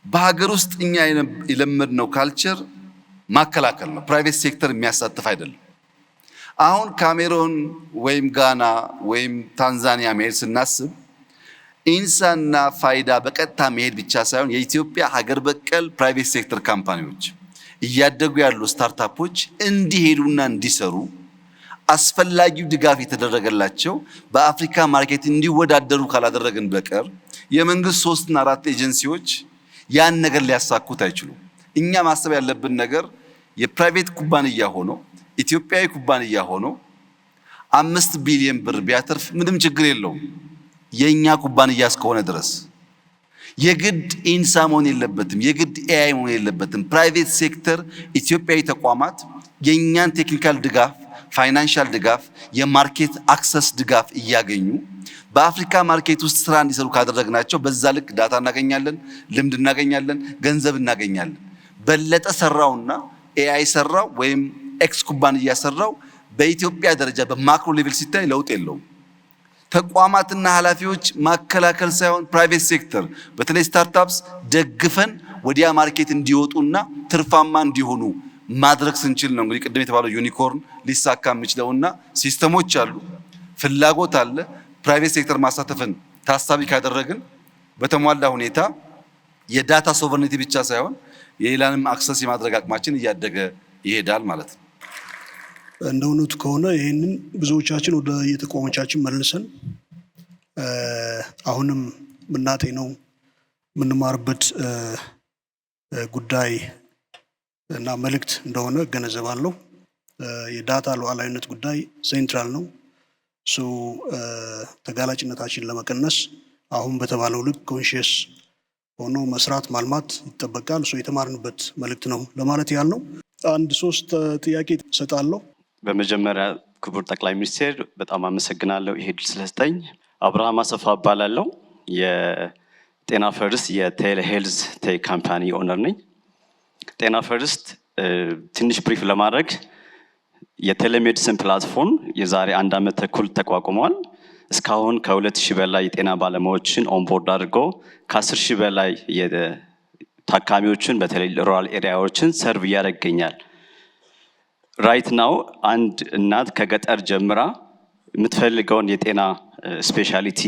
በሀገር ውስጥ እኛ የለመድነው ካልቸር ማከላከል ነው። ፕራይቬት ሴክተር የሚያሳትፍ አይደለም። አሁን ካሜሮን ወይም ጋና ወይም ታንዛኒያ መሄድ ስናስብ ኢንሳና ፋይዳ በቀጥታ መሄድ ብቻ ሳይሆን የኢትዮጵያ ሀገር በቀል ፕራይቬት ሴክተር ካምፓኒዎች እያደጉ ያሉ ስታርታፖች እንዲሄዱና እንዲሰሩ አስፈላጊው ድጋፍ የተደረገላቸው በአፍሪካ ማርኬት እንዲወዳደሩ ካላደረግን በቀር የመንግስት 3 እና 4 ኤጀንሲዎች ያን ነገር ሊያሳኩት አይችሉም። እኛ ማሰብ ያለብን ነገር የፕራይቬት ኩባንያ ሆኖ ኢትዮጵያዊ ኩባንያ ሆኖ 5 ቢሊዮን ብር ቢያተርፍ ምንም ችግር የለውም። የኛ ኩባንያ እስከሆነ ድረስ የግድ ኢንሳ መሆን የለበትም፣ የግድ ኤአይ መሆን የለበትም። ፕራይቬት ሴክተር ኢትዮጵያዊ ተቋማት የኛን ቴክኒካል ድጋፍ፣ ፋይናንሻል ድጋፍ፣ የማርኬት አክሰስ ድጋፍ እያገኙ በአፍሪካ ማርኬት ውስጥ ስራ እንዲሰሩ ካደረግናቸው በዛ ልክ ዳታ እናገኛለን፣ ልምድ እናገኛለን፣ ገንዘብ እናገኛለን። በለጠ ሰራውና ኤአይ ሰራው ወይም ኤክስ ኩባንያ ሰራው በኢትዮጵያ ደረጃ በማክሮ ሌቭል ሲታይ ለውጥ የለውም። ተቋማትና ኃላፊዎች ማከላከል ሳይሆን ፕራይቬት ሴክተር በተለይ ስታርታፕስ ደግፈን ወዲያ ማርኬት እንዲወጡና ትርፋማ እንዲሆኑ ማድረግ ስንችል ነው እንግዲህ ቅድም የተባለው ዩኒኮርን ሊሳካ የሚችለውና ሲስተሞች አሉ፣ ፍላጎት አለ። ፕራይቬት ሴክተር ማሳተፍን ታሳቢ ካደረግን በተሟላ ሁኔታ የዳታ ሶቨርኒቲ ብቻ ሳይሆን የሌላንም አክሰስ የማድረግ አቅማችን እያደገ ይሄዳል ማለት ነው። እንደ እውነቱ ከሆነ ይህንን ብዙዎቻችን ወደ የተቋሞቻችን መልሰን አሁንም ምናጤነው የምንማርበት ጉዳይ እና መልእክት እንደሆነ እገነዘባለሁ። የዳታ ሉዓላዊነት ጉዳይ ሴንትራል ነው። ተጋላጭነታችን ለመቀነስ አሁን በተባለው ልክ ኮንሺየስ ሆኖ መስራት ማልማት ይጠበቃል። የተማርንበት መልእክት ነው ለማለት ያህል ነው። አንድ 3 ጥያቄ ሰጣለሁ። በመጀመሪያ ክቡር ጠቅላይ ሚኒስትር በጣም አመሰግናለሁ ይሄ ድል ስለሰጠኝ። አብርሃም አሰፋ እባላለሁ። የጤና ፈርስት የቴሌ ሄልዝ ቴክ ካምፓኒ ኦነር ነኝ። ጤና ፈርስት ትንሽ ብሪፍ ለማድረግ የቴሌሜዲሲን ፕላትፎርም የዛሬ 1 ዓመት ተኩል ተቋቁሟል። እስካሁን ከ2000 በላይ የጤና ባለሙያዎችን ኦንቦርድ አድርጎ ከ10,000 በላይ ታካሚዎችን በተለይ ሩራል ኤሪያዎችን ሰርቭ እያደረገ ይገኛል። ራይት ናው አንድ እናት ከገጠር ጀምራ የምትፈልገውን የጤና ስፔሻሊቲ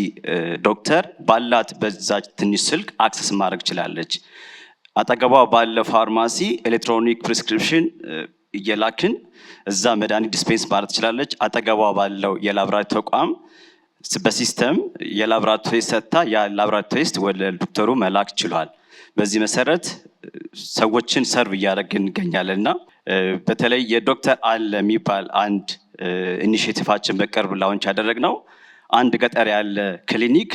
ዶክተር ባላት በዛች ትንሽ ስልክ አክሰስ ማድረግ ችላለች። አጠገቧ ባለ ፋርማሲ ኤሌክትሮኒክ ፕሪስክሪፕሽን እየላክን እዛ መድኃኒት ዲስፔንስ ማድረግ ትችላለች። አጠገቧ ባለው የላብራቶሪ ተቋም በሲስተም የላብራቶሪ ሰጥታ የላብራቶሪ ቴስት ወደ ዶክተሩ መላክ ችሏል። በዚህ መሰረት ሰዎችን ሰርቭ እያደረግን እንገኛለን እና በተለይ የዶክተር አለ የሚባል አንድ ኢኒሼቲቫችን በቅርብ ላውንች ያደረግነው አንድ ገጠር ያለ ክሊኒክ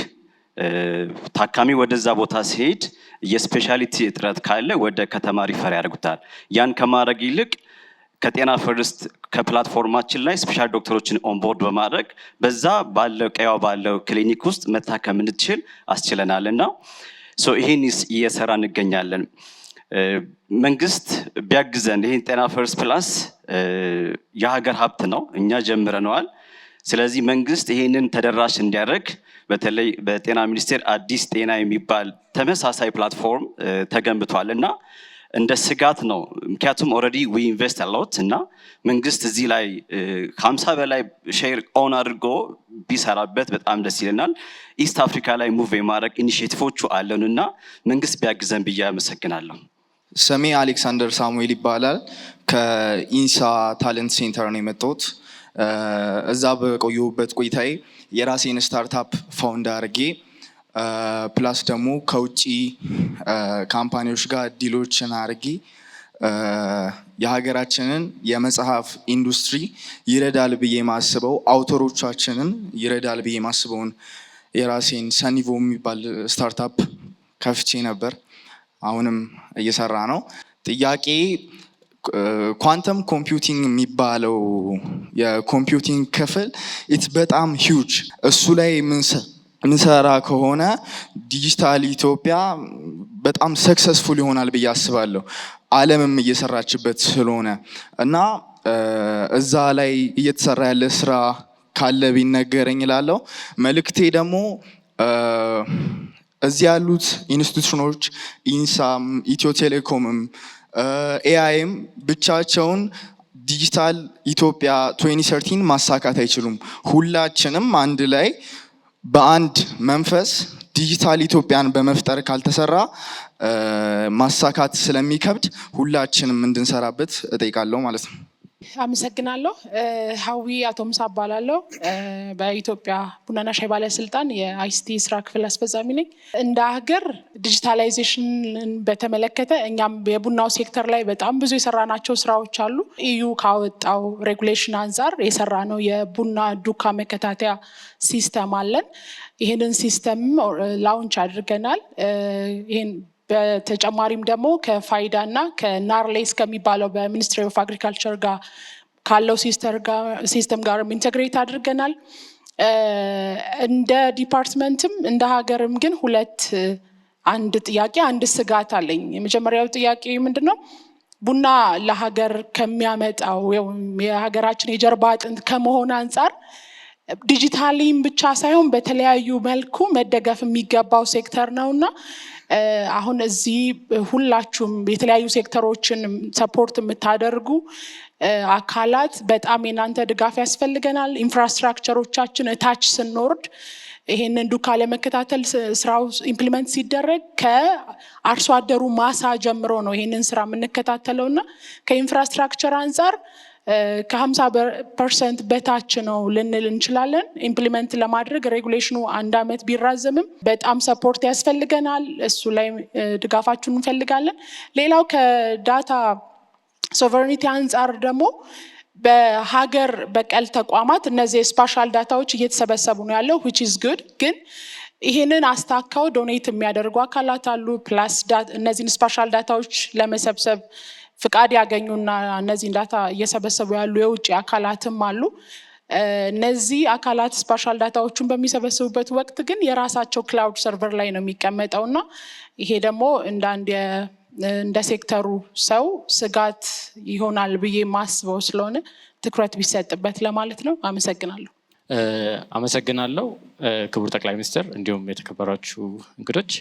ታካሚ ወደዛ ቦታ ሲሄድ የስፔሻሊቲ እጥረት ካለ ወደ ከተማ ሪፈር ያደርጉታል። ያን ከማድረግ ይልቅ ከጤና ፈርስት ከፕላትፎርማችን ላይ ስፔሻል ዶክተሮችን ኦንቦርድ በማድረግ በዛ ባለው ቀያው ባለው ክሊኒክ ውስጥ መታከም እንድትችል አስችለናል እና ይሄን እየሰራ እንገኛለን። መንግስት ቢያግዘን ይሄን ጤና ፈርስት ፕላስ የሀገር ሀብት ነው፣ እኛ ጀምረነዋል። ስለዚህ መንግስት ይሄንን ተደራሽ እንዲያደርግ በተለይ በጤና ሚኒስቴር አዲስ ጤና የሚባል ተመሳሳይ ፕላትፎርም ተገንብቷል እና እንደ ስጋት ነው። ምክንያቱም ኦልሬዲ ዊ ኢንቨስት አሎት እና መንግስት እዚህ ላይ 50 በላይ ሼር ኦን አድርጎ ቢሰራበት በጣም ደስ ይለናል። ኢስት አፍሪካ ላይ ሙቭ የማድረግ ኢኒሼቲቮቹ አለን እና መንግስት ቢያግዘን ብዬ አመሰግናለሁ። ስሜ አሌክሳንደር ሳሙኤል ይባላል። ከኢንሳ ታለንት ሴንተር ነው የመጣሁት። እዛ በቆየሁበት ቆይታዬ የራሴን ስታርታፕ ፋውንድ አድርጌ ፕላስ ደግሞ ከውጭ ካምፓኒዎች ጋር ዲሎችን አድርጌ የሀገራችንን የመጽሐፍ ኢንዱስትሪ ይረዳል ብዬ ማስበው አውተሮቻችንን ይረዳል ብዬ ማስበውን የራሴን ሰኒቮ የሚባል ስታርታፕ ከፍቼ ነበር። አሁንም እየሰራ ነው። ጥያቄ ኳንተም ኮምፒውቲንግ የሚባለው የኮምፒውቲንግ ክፍል ኢትስ በጣም ሂውጅ። እሱ ላይ ምንሰራ ከሆነ ዲጂታል ኢትዮጵያ በጣም ሰክሰስፉል ይሆናል ብዬ አስባለሁ። ዓለምም እየሰራችበት ስለሆነ እና እዛ ላይ እየተሰራ ያለ ስራ ካለ ቢነገረኝ እላለሁ። መልእክቴ ደግሞ እዚህ ያሉት ኢንስቲትዩሽኖች ኢንሳም፣ ኢትዮ ቴሌኮምም ኤአይም ብቻቸውን ዲጂታል ኢትዮጵያ 2013 ማሳካት አይችሉም። ሁላችንም አንድ ላይ በአንድ መንፈስ ዲጂታል ኢትዮጵያን በመፍጠር ካልተሰራ ማሳካት ስለሚከብድ ሁላችንም እንድንሰራበት እጠይቃለሁ ማለት ነው። አመሰግናለሁ። ሀዊ አቶ ሙሳ እባላለሁ። በኢትዮጵያ ቡናና ሻይ ባለስልጣን የአይሲቲ ስራ ክፍል አስፈጻሚ ነኝ። እንደ ሀገር ዲጂታላይዜሽንን በተመለከተ እኛም የቡናው ሴክተር ላይ በጣም ብዙ የሰራናቸው ስራዎች አሉ። ኢዩ ካወጣው ሬጉሌሽን አንጻር የሰራ ነው የቡና ዱካ መከታተያ ሲስተም አለን። ይህንን ሲስተም ላውንች አድርገናል። ይህን በተጨማሪም ደግሞ ከፋይዳ እና ከናርሌስ ከሚባለው በሚኒስትሪ ኦፍ አግሪካልቸር ጋር ካለው ሲስተም ጋር ኢንተግሬት አድርገናል። እንደ ዲፓርትመንትም እንደ ሀገርም ግን አንድ ጥያቄ አንድ ስጋት አለኝ። የመጀመሪያው ጥያቄ ምንድነው? ቡና ለሀገር ከሚያመጣው የሀገራችን የጀርባ አጥንት ከመሆን አንጻር ዲጂታሊም ብቻ ሳይሆን በተለያዩ መልኩ መደገፍ የሚገባው ሴክተር ነውና አሁን እዚህ ሁላችሁም የተለያዩ ሴክተሮችን ሰፖርት የምታደርጉ አካላት በጣም የናንተ ድጋፍ ያስፈልገናል። ኢንፍራስትራክቸሮቻችን እታች ስንወርድ ይሄንን ዱካ ለመከታተል ስራው ኢምፕሊመንት ሲደረግ ከአርሶ አደሩ ማሳ ጀምሮ ነው ይሄንን ስራ የምንከታተለውና ከኢንፍራስትራክቸር አንጻር ከ50% በታች ነው ልንል እንችላለን። ኢምፕሊመንት ለማድረግ ሬጉሌሽኑ 1 ዓመት ቢራዘምም በጣም ሰፖርት ያስፈልገናል። እሱ ላይ ድጋፋችሁን እንፈልጋለን። ሌላው ከዳታ ሶቨሬኒቲ አንጻር ደግሞ በሀገር በቀል ተቋማት እነዚህ ስፓሻል ዳታዎች እየተሰበሰቡ ነው ያለው which is good። ግን ይህንን አስታካው ዶኔት የሚያደርጉ አካላት አሉ። ፕላስ እነዚህን ስፓሻል ዳታዎች ለመሰብሰብ ፍቃድ ያገኙና እነዚህን ዳታ እየሰበሰቡ ያሉ የውጭ አካላትም አሉ። እነዚህ አካላት ስፓሻል ዳታዎቹን በሚሰበስቡበት ወቅት ግን የራሳቸው ክላውድ ሰርቨር ላይ ነው የሚቀመጠውና ይሄ ደግሞ እንደ ሴክተሩ ሰው ስጋት ይሆናል ብዬ ማስበው ስለሆነ ትኩረት ቢሰጥበት ለማለት ነው። አመሰግናለሁ። አመሰግናለሁ ክቡር ጠቅላይ ሚኒስትር እንዲሁም የተከበራችሁ እንግዶች።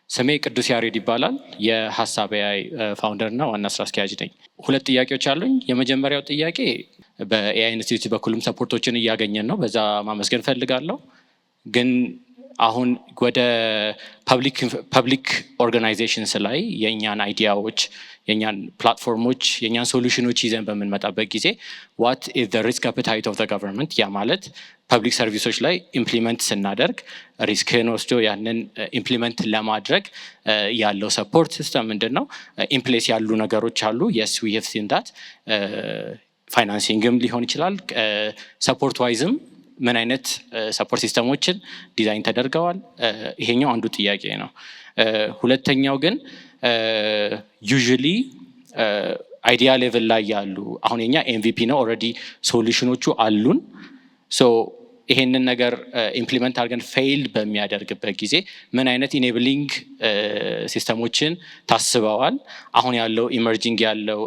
ስሜ ቅዱስ ያሬድ ይባላል። የሀሳብ ኤአይ ፋውንደር እና ዋና ስራ አስኪያጅ ነኝ። 2 ጥያቄዎች አሉኝ። የመጀመሪያው ጥያቄ በኤአይ ኢንስቲትዩት በኩልም ሰፖርቶችን እያገኘን ነው፣ በዛ ማመስገን ፈልጋለሁ። ግን አሁን ወደ ፐብሊክ ኦርጋናይዜሽንስ ላይ የእኛን አይዲያዎች፣ የእኛን ፕላትፎርሞች፣ የእኛን ሶሉሽኖች ይዘን በምንመጣበት ጊዜ ዋት ኢዝ ዘ ሪስክ አፐታይት ኦፍ ዘ ገቨርንመንት፣ ያ ማለት ፐብሊክ ሰርቪሶች ላይ ኢምፕሊመንት ስናደርግ ሪስክን ወስዶ ያንን ኢምፕሊመንት ለማድረግ ያለው ሰፖርት ሲስተም ምንድን ነው? ኢምፕሌስ ያሉ ነገሮች አሉ። የስ ዊ ሃቭ ሲን ዳት። ፋይናንሲንግም ሊሆን ይችላል። ሰፖርት ዋይዝም ምን አይነት ሰፖርት ሲስተሞችን ዲዛይን ተደርገዋል? ይሄኛው አንዱ ጥያቄ ነው። ሁለተኛው ግን ዩዥሊ አይዲያ ሌቭል ላይ ያሉ አሁን የኛ ኤምቪፒ ነው፣ ኦልሬዲ ሶሉሽኖቹ አሉን። ሶ ይሄንን ነገር ኢምፕሊመንት አድርገን ፌይል በሚያደርግበት ጊዜ ምን አይነት ኢኔብሊንግ ሲስተሞችን ታስበዋል? አሁን ያለው ኢመርጂንግ ያለው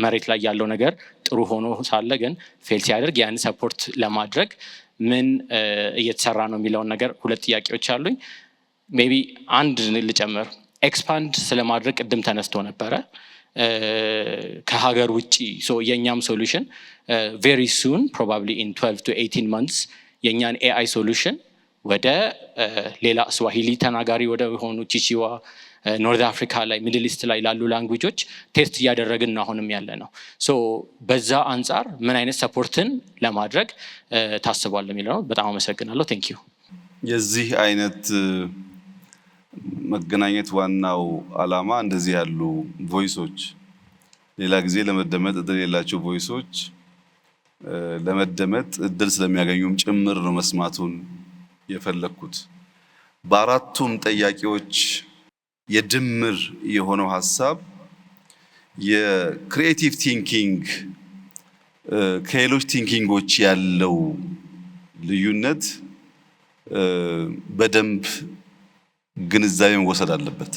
መሬት ላይ ያለው ነገር ጥሩ ሆኖ ሳለ ግን ፌል ሲያደርግ ያን ሰፖርት ለማድረግ ምን እየተሰራ ነው የሚለውን ነገር 2 ጥያቄዎች አሉኝ። ሜቢ አንድ ልጨምር። ኤክስፓንድ ስለማድረግ ቅድም ተነስቶ ነበረ ከሀገር ውጭ። የእኛም ሶሉሽን ቬሪ ሱን ፕሮባብሊ ኢን 12 to 18 months የእኛን ኤአይ ሶሉሽን ወደ ሌላ ስዋሂሊ ተናጋሪ ወደ ሆኑ ቺቺዋ፣ ኖርዝ አፍሪካ ላይ፣ ሚድል ኢስት ላይ ላሉ ላንጉጆች ቴስት እያደረግን አሁንም ያለ ነው። ሶ በዛ አንጻር ምን አይነት ሰፖርትን ለማድረግ ታስቧል የሚለው ነው። በጣም አመሰግናለሁ። ቴንክ ዩ። የዚህ አይነት መገናኘት ዋናው አላማ እንደዚህ ያሉ ቮይሶች ሌላ ጊዜ ለመደመጥ እድል የሌላቸው ቮይሶች ለመደመጥ እድል ስለሚያገኙም ጭምር ነው መስማቱን የፈለኩት። በአራቱም ጥያቄዎች የድምር የሆነው ሀሳብ የክሪኤቲቭ ቲንኪንግ ከሌሎች ቲንኪንጎች ያለው ልዩነት በደንብ ግንዛቤ መወሰድ አለበት።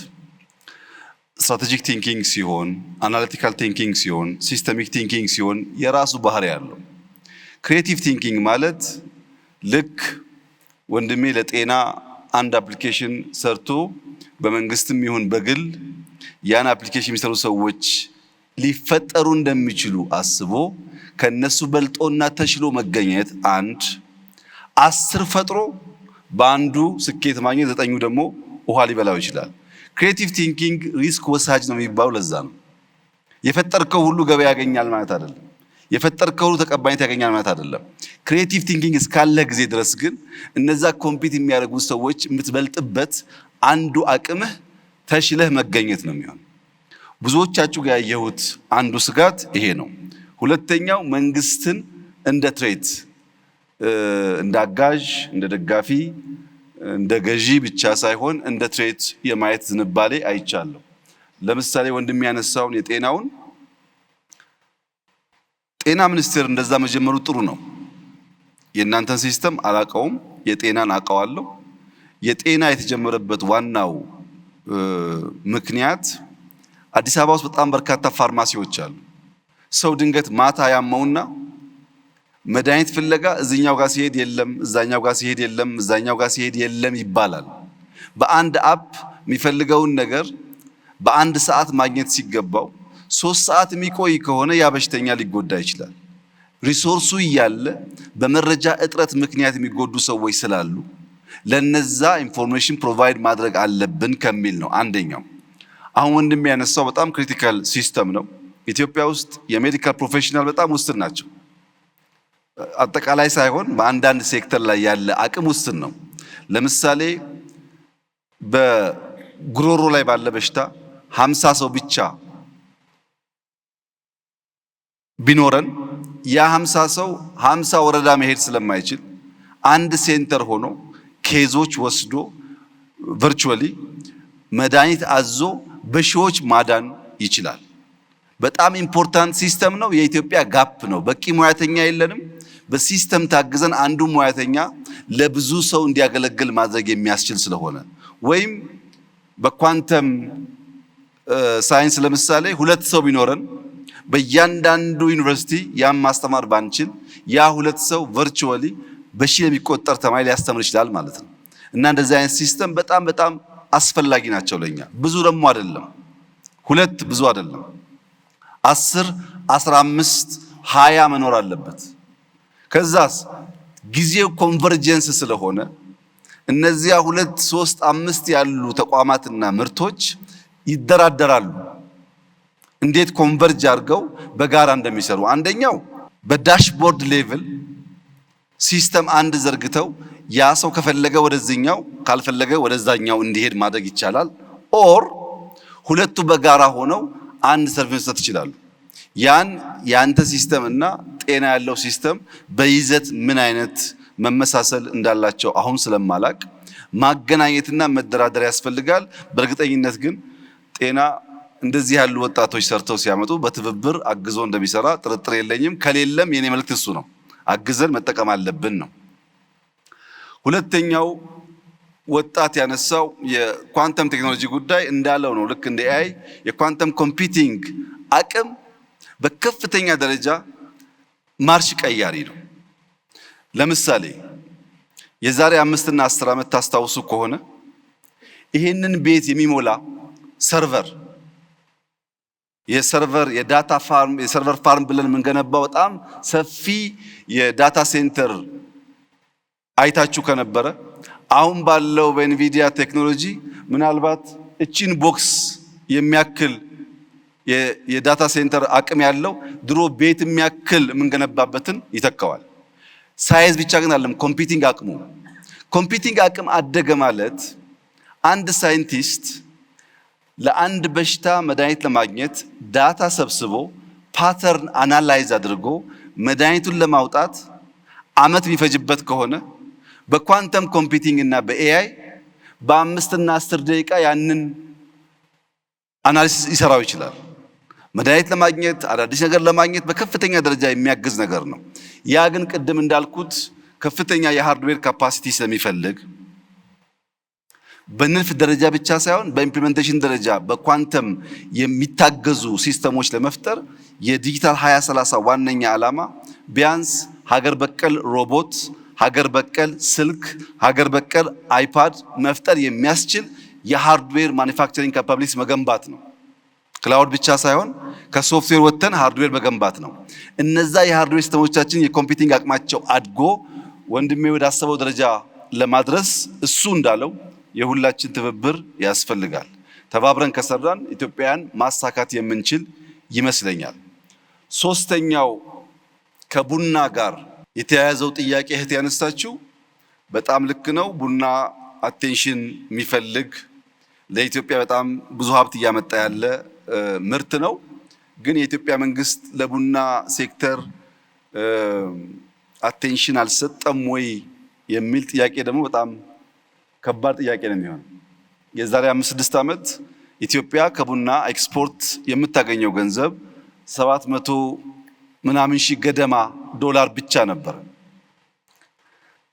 ስትራቴጂክ ቲንኪንግ ሲሆን፣ አናሊቲካል ቲንኪንግ ሲሆን፣ ሲስተሚክ ቲንኪንግ ሲሆን የራሱ ባህሪ ያለው። ክሪኤቲቭ ቲንኪንግ ማለት ልክ ወንድሜ ለጤና አንድ አፕሊኬሽን ሰርቶ በመንግስትም ይሁን በግል ያን አፕሊኬሽን የሚሰሩ ሰዎች ሊፈጠሩ እንደሚችሉ አስቦ ከነሱ በልጦና ተሽሎ መገኘት አንድ፣ 10 ፈጥሮ በአንዱ ስኬት ማግኘት 9ኙ ደግሞ ውሃ ሊበላው ይችላል። ክሪኤቲቭ ቲንኪንግ ሪስክ ወሳጅ ነው የሚባለው ለዛ ነው። የፈጠርከው ሁሉ ገበያ ያገኛል ማለት አይደለም። የፈጠርከው ሁሉ ተቀባይነት ያገኛል ማለት አይደለም። ክሪኤቲቭ ቲንኪንግ እስካለ ጊዜ ድረስ ግን እነዛ ኮምፒት የሚያደርጉ ሰዎች የምትበልጥበት አንዱ አቅምህ ተሽለህ መገኘት ነው የሚሆን። ብዙዎቻችሁ ጋር ያየሁት አንዱ ስጋት ይሄ ነው። ሁለተኛው መንግስትን እንደ ትሬት፣ እንደ አጋዥ፣ እንደ ደጋፊ፣ እንደ ገዢ ብቻ ሳይሆን እንደ ትሬት የማየት ዝንባሌ አይቻለሁ። ለምሳሌ ወንድም ያነሳውን የጤናውን ጤና ሚኒስቴር እንደዛ መጀመሩ ጥሩ ነው። የእናንተን ሲስተም አላቀውም፣ የጤናን አቀዋለሁ። የጤና የተጀመረበት ዋናው ምክንያት አዲስ አበባ ውስጥ በጣም በርካታ ፋርማሲዎች አሉ። ሰው ድንገት ማታ ያመውና መድኃኒት ፍለጋ እዚህኛው ጋር ሲሄድ የለም፣ እዛኛው ጋር ሲሄድ የለም፣ እዛኛው ጋር ሲሄድ የለም ይባላል። በአንድ አፕ የሚፈልገውን ነገር በአንድ ሰዓት ማግኘት ሲገባው 3 ሰዓት የሚቆይ ከሆነ ያ በሽተኛ ሊጎዳ ይችላል። ሪሶርሱ እያለ በመረጃ እጥረት ምክንያት የሚጎዱ ሰዎች ስላሉ ለነዛ ኢንፎርሜሽን ፕሮቫይድ ማድረግ አለብን ከሚል ነው አንደኛው። አሁን ወንድም ያነሳው በጣም ክሪቲካል ሲስተም ነው። ኢትዮጵያ ውስጥ የሜዲካል ፕሮፌሽናል በጣም ውስን ናቸው። አጠቃላይ ሳይሆን በአንዳንድ ሴክተር ላይ ያለ አቅም ውስን ነው። ለምሳሌ በጉሮሮ ላይ ባለ በሽታ 50 ሰው ብቻ ቢኖረን ያ 50 ሰው 50 ወረዳ መሄድ ስለማይችል አንድ ሴንተር ሆኖ ኬዞች ወስዶ ቨርቹዋሊ መድኃኒት አዞ በሺዎች ማዳን ይችላል። በጣም ኢምፖርታንት ሲስተም ነው። የኢትዮጵያ ጋፕ ነው። በቂ ሙያተኛ የለንም። በሲስተም ታግዘን አንዱ ሙያተኛ ለብዙ ሰው እንዲያገለግል ማድረግ የሚያስችል ስለሆነ ወይም በኳንተም ሳይንስ ለምሳሌ 2 ሰው ቢኖረን በእያንዳንዱ ዩኒቨርሲቲ ያም ማስተማር ባንችል ያ 2 ሰው ቨርቹዋሊ በሺህ የሚቆጠር ተማሪ ሊያስተምር ይችላል ማለት ነው። እና እንደዚህ አይነት ሲስተም በጣም አስፈላጊ ናቸው ለኛ። ብዙ ደግሞ አይደለም፣ 2 ብዙ አይደለም፣ 10 15 20 መኖር አለበት። ከዛስ ጊዜው ኮንቨርጀንስ ስለሆነ እነዚያ 2 3 5 ያሉ ተቋማትና ምርቶች ይደራደራሉ እንዴት ኮንቨርጅ አድርገው በጋራ እንደሚሰሩ። አንደኛው በዳሽቦርድ ሌቭል ሲስተም አንድ ዘርግተው ያ ሰው ከፈለገ ወደዚህኛው ካልፈለገ ወደዛኛው እንዲሄድ ማድረግ ይቻላል። ኦር 2ቱ በጋራ ሆነው አንድ ሰርቪስ መስጠት ይችላሉ። ያን ያንተ ሲስተም እና ጤና ያለው ሲስተም በይዘት ምን አይነት መመሳሰል እንዳላቸው አሁን ስለማላቅ ማገናኘትና መደራደር ያስፈልጋል። በእርግጠኝነት ግን ጤና እንደዚህ ያሉ ወጣቶች ሰርተው ሲያመጡ በትብብር አግዞ እንደሚሰራ ጥርጥር የለኝም። ከሌለም የኔ መልእክት እሱ ነው፣ አግዘን መጠቀም አለብን ነው። ሁለተኛው ወጣት ያነሳው የኳንተም ቴክኖሎጂ ጉዳይ እንዳለው ነው። ልክ እንደ ኤአይ የኳንተም ኮምፒውቲንግ አቅም በከፍተኛ ደረጃ ማርሽ ቀያሪ ነው። ለምሳሌ የዛሬ 5 እና 10 ዓመት ታስታውሱ ከሆነ ይሄንን ቤት የሚሞላ ሰርቨር የዳታ ፋርም የሰርቨር ፋርም ብለን የምንገነባው በጣም ሰፊ የዳታ ሴንተር አይታችሁ ከነበረ አሁን ባለው በኤንቪዲያ ቴክኖሎጂ ምናልባት እቺን ቦክስ የሚያክል የዳታ ሴንተር አቅም ያለው ድሮ ቤት የሚያክል የምንገነባበትን ይተካዋል። ሳይዝ ብቻ ግን አይደለም፣ ኮምፒውቲንግ አቅም አደገ ማለት አንድ ሳይንቲስት ለአንድ በሽታ መድኃኒት ለማግኘት ዳታ ሰብስቦ ፓተርን አናላይዝ አድርጎ መድኃኒቱን ለማውጣት ዓመት የሚፈጅበት ከሆነ በኳንተም ኮምፒውቲንግ እና በኤአይ በ5 እና 10 ደቂቃ ያንን አናሊሲስ ይሰራው ይችላል። መድኃኒት ለማግኘት አዳዲስ ነገር ለማግኘት በከፍተኛ ደረጃ የሚያግዝ ነገር ነው። ያ ግን ቅድም እንዳልኩት ከፍተኛ የሃርድዌር ካፓሲቲ ስለሚፈልግ በንድፍ ደረጃ ብቻ ሳይሆን በኢምፕሊሜንቴሽን ደረጃ በኳንተም የሚታገዙ ሲስተሞች ለመፍጠር የዲጂታል 2030 ዋነኛ ዓላማ ቢያንስ ሀገር በቀል ሮቦት፣ ሀገር በቀል ስልክ፣ ሀገር በቀል አይፓድ መፍጠር የሚያስችል የሃርድዌር ማኒፋክቸሪንግ ካፓቢሊቲስ መገንባት ነው። ክላውድ ብቻ ሳይሆን ከሶፍትዌር ወጥተን ሃርድዌር መገንባት ነው። እነዛ የሃርድዌር ሲስተሞቻችን የኮምፒውቲንግ አቅማቸው አድጎ ወንድሜ ወዳሰበው ደረጃ ለማድረስ እሱ እንዳለው የሁላችን ትብብር ያስፈልጋል። ተባብረን ከሰራን ኢትዮጵያን ማሳካት የምንችል ይመስለኛል። ሶስተኛው ከቡና ጋር የተያያዘው ጥያቄ እህት ያነሳችው በጣም ልክ ነው። ቡና አቴንሽን የሚፈልግ ለኢትዮጵያ በጣም ብዙ ሀብት እያመጣ ያለ ምርት ነው። ግን የኢትዮጵያ መንግስት ለቡና ሴክተር አቴንሽን አልሰጠም ወይ የሚል ጥያቄ ደግሞ በጣም ከባድ ጥያቄ ነው የሚሆነው። የዛሬ 5-6 ዓመት ኢትዮጵያ ከቡና ኤክስፖርት የምታገኘው ገንዘብ 700 ምናምን ሺህ ገደማ ዶላር ብቻ ነበር።